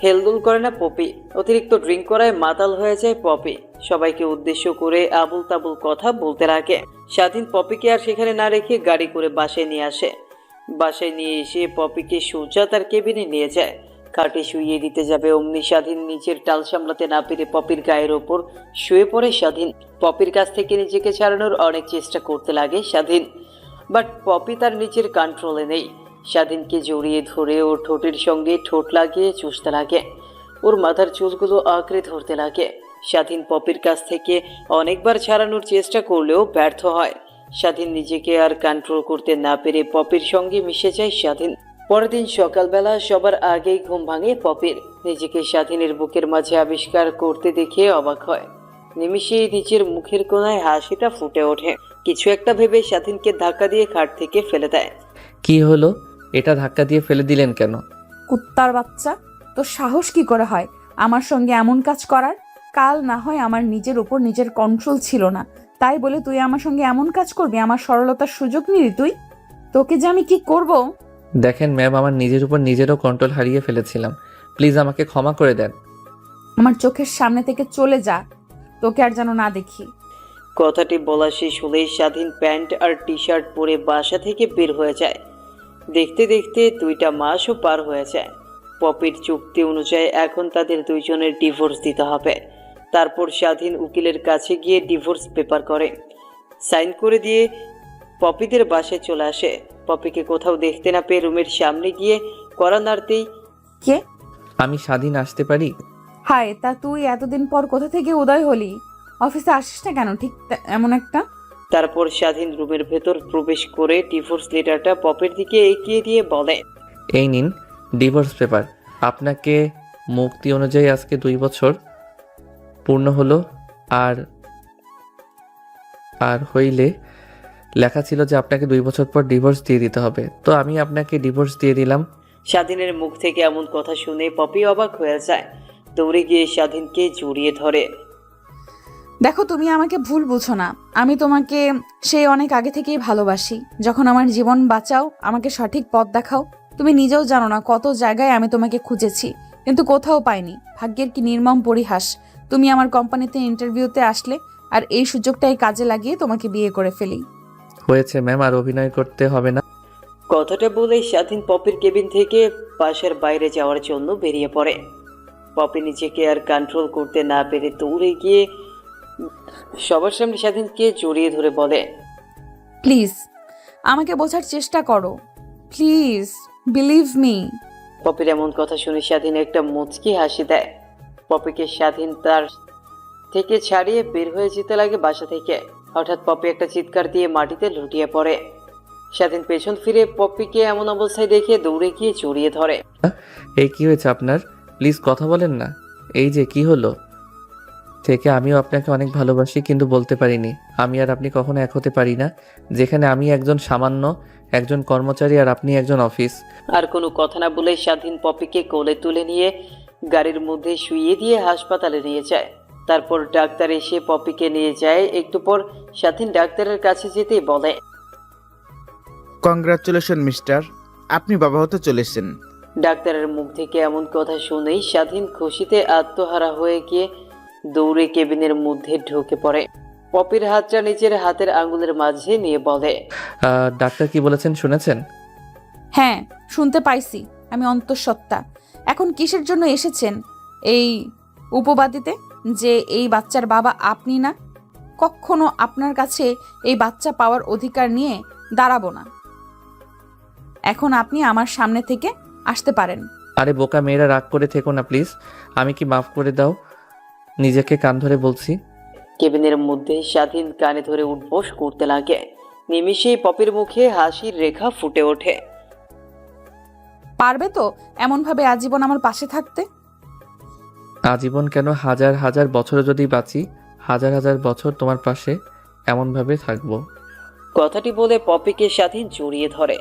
হেলদোল করে না পপি। অতিরিক্ত ড্রিঙ্ক করায় মাতাল হয়ে যায় পপি। সবাইকে উদ্দেশ্য করে আবুল তাবুল কথা বলতে লাগে। স্বাধীন পপিকে আর সেখানে না রেখে গাড়ি করে বাসায় নিয়ে আসে। বাসায় নিয়ে এসে পপিকে সোজা তার কেবিনে নিয়ে যায়। খাটে শুইয়ে দিতে যাবে অমনি স্বাধীন নিজের টাল সামলাতে না পেরে পপির গায়ের ওপর শুয়ে পড়ে স্বাধীন। পপির কাছ থেকে নিজেকে ছাড়ানোর অনেক চেষ্টা করতে লাগে স্বাধীন, বাট পপি তার নিজের কন্ট্রোলে নেই। স্বাধীনকে জড়িয়ে ধরে ওর ঠোঁটের সঙ্গে ঠোঁট লাগিয়ে চুষতে লাগে। ওর মাথার চুলগুলো আঁকড়ে ধরতে লাগে। স্বাধীন পপির কাছ থেকে অনেকবার ছাড়ানোর চেষ্টা করলেও ব্যর্থ হয়। স্বাধীন নিজেকে আর কন্ট্রোল করতে না পেরে পপির সঙ্গে মিশে যায় স্বাধীন। পরের দিন সকালবেলা সবার আগেই ঘুম ভাঙে পপির। নিজেকে স্বাধীনের বুকের মাঝে আবিষ্কার করতে দেখে অবাক হয়। নিমিষেই নিজের মুখের কোণায় হাসিটা ফুটে ওঠে। কিছু একটা ভেবে স্বাধীনকে ধাক্কা দিয়ে খাট থেকে ফেলে দেয়। কি হলো? এটা ধাক্কা দিয়ে ফেলে দিলেন কেন? কুত্তার বাচ্চা, তোর সাহস কি করে হয় আমার সঙ্গে এমন কাজ করার? কাল না হয় আমার নিজের উপর নিজের কন্ট্রোল ছিল না, তাই বলে তুই আমার সঙ্গে এমন কাজ করবি? আমার সরলতার সুযোগ নিলি তুই? তোকে যে আমি কি করব! দেখেন ম্যাম, আমার নিজের উপর নিজেরও কন্ট্রোল হারিয়ে ফেলেছিলাম। প্লিজ আমাকে ক্ষমা করে দেন। আমার চোখের সামনে থেকে চলে যা, তোকে আর যেন না দেখি। কথাটি বলা শেষ হলেই স্বাধীন প্যান্ট আর টি শার্ট পরে বাসা থেকে বের হয়ে যায়। দেখতে দেখতে 2টা মাসও পার হয়ে যায়। পপির চুক্তি অনুযায়ী এখন তাদের দুইজনের ডিভোর্স দিতে হবে। তারপর স্বাধীন উকিলের কাছে গিয়ে ডিভোর্স পেপার করে সাইন করে দিয়ে পপিদের বাসায় চলে আসে। পপিকে কোথাও দেখতে না পেয়ে রুমের সামনে গিয়ে কড়া নাড়তেই, কে? আমি স্বাধীন, আসতে পারি? হায়, তা তুই এতদিন পর কোথা থেকে উদয় হলি? অফিসে আসিস না কেন ঠিক এমন একটা? তারপর স্বাধীন রুমের ভেতর প্রবেশ করে ডিভোর্স লেটারটা পপির দিকে এগিয়ে দিয়ে বলে, এই নিন ডিভোর্স পেপার। আপনাকে মুক্তি অনুযায়ী আজকে 2 বছর পূর্ণ হলো। আর হইলে লেখা ছিল যে আপনাকে 2 বছর পর ডিভোর্স দিয়ে দিতে হবে, তো আমি আপনাকে ডিভোর্স দিয়ে দিলাম। স্বাধীনের মুখ থেকে এমন কথা শুনে পপি অবাক হয়ে যায়। দৌড়ে গিয়ে স্বাধীনকে জড়িয়ে ধরে। দেখো, তুমি আমাকে ভুল বুঝো না। আমি তোমাকে সেই অনেক আগে থেকেই ভালোবাসি। যখন আমার জীবন বাঁচাও, আমাকে সঠিক পথ দেখাও। তুমি নিজেও জানো না কত জায়গায় আমি তোমাকে খুঁজেছি, কিন্তু কোথাও পাইনি। ভাগ্যের কি নির্মম পরিহাস, তুমি আমার কোম্পানিতে ইন্টারভিউতে আসলে আর এই সুযোগটাই কাজে লাগিয়ে তোমাকে বিয়ে করে ফেলি। হয়েছে ম্যাম, আর অভিনয় করতে হবে না। কথাটা বলেই স্বাধীন পপির কেবিন থেকে বাসার বাইরে যাওয়ার জন্য বেরিয়ে পড়ে। পপি নিজেকে আর কন্ট্রোল করতে না পেরে দৌড়ে গিয়ে সবার সামনে স্বাধীনকে জড়িয়ে ধরে বলে, প্লিজ আমাকে বোঝার চেষ্টা করো, প্লিজ বিলিভ মি। পপির এমন কথা শুনে স্বাধীন একটা মুচকি হাসি দেয়। পপিকে স্বাধীন তার থেকে ছাড়িয়ে বের হয়ে যেতে লাগে বাসা থেকে। হঠাৎ পপি একটা চিৎকার দিয়ে মাটিতে লুটিয়ে পড়ে। স্বাধীন পেছন ফিরে পপিকে এমন অবস্থায় দেখে দৌড়ে গিয়ে জড়িয়ে ধরে। এই কি হয়েছে আপনার? প্লিজ কথা বলেন না। এই যে কি হলো? থেকে আমিও আপনাকে অনেক ভালোবাসি, কিন্তু বলতে পারিনি। আমি আর আপনি কখনো এক হতে পারি না, যেখানে আমি একজন সামান্য একজন কর্মচারী আর আপনি একজন অফিস। আর কোনো কথা না বলে স্বাধীন পপিকে কোলে তুলে নিয়ে গাড়ির মধ্যে শুইয়ে দিয়ে হাসপাতালে নিয়ে যায়। তারপর ডাক্তার এসে পপিকে নিয়ে যায়। একটু পর স্বাধীন ডাক্তারের কাছে যেতেই বলে, কংগ্রাচুলেশন মিস্টার, আপনি বাবা হতে চলেছেন। ডাক্তারের মুখ থেকে এমন কথা শুনেই স্বাধীন খুশিতে আত্মহারা হয়ে গিয়ে দৌড়ে কেবিনের মধ্যে ঢুকে পড়ে। পপির হাতটা নিজের হাতের আঙ্গুলের মাঝে নিয়ে বলে, ডাক্তার কি বলেছেন শুনেছেন? হ্যাঁ, শুনতে পাইছি। আমি অন্তঃসত্ত্বা। এখন কিসের জন্য এসেছেন এই উপবাদিতে যে এই বাচ্চার বাবা আপনি না? কখনো আপনার কাছে এই বাচ্চা পাওয়ার অধিকার নিয়ে দাঁড়াবো না। এখন আপনি আমার সামনে থেকে আসতে পারেন। আরে বোকা মেয়েরা, রাগ করে থেকো না প্লিজ। আমি কি মাফ করে দাও, নিজেকে কান ধরে বলছি। কেবিনের মধ্যে স্বাধীন কানে ধরে উঠবোস করতে লাগে। নিমিষেই পপির মুখে হাসির রেখা ফুটে ওঠে। পারবে তো এমনভাবে আজীবন আমার পাশে থাকতে? আজীবন কেন, হাজার হাজার বছর যদি বাঁচি, হাজার হাজার বছর তোমার পাশে এমনভাবে থাকবো। কথাটি বলে পপিকে স্বাধীন জড়িয়ে ধরে।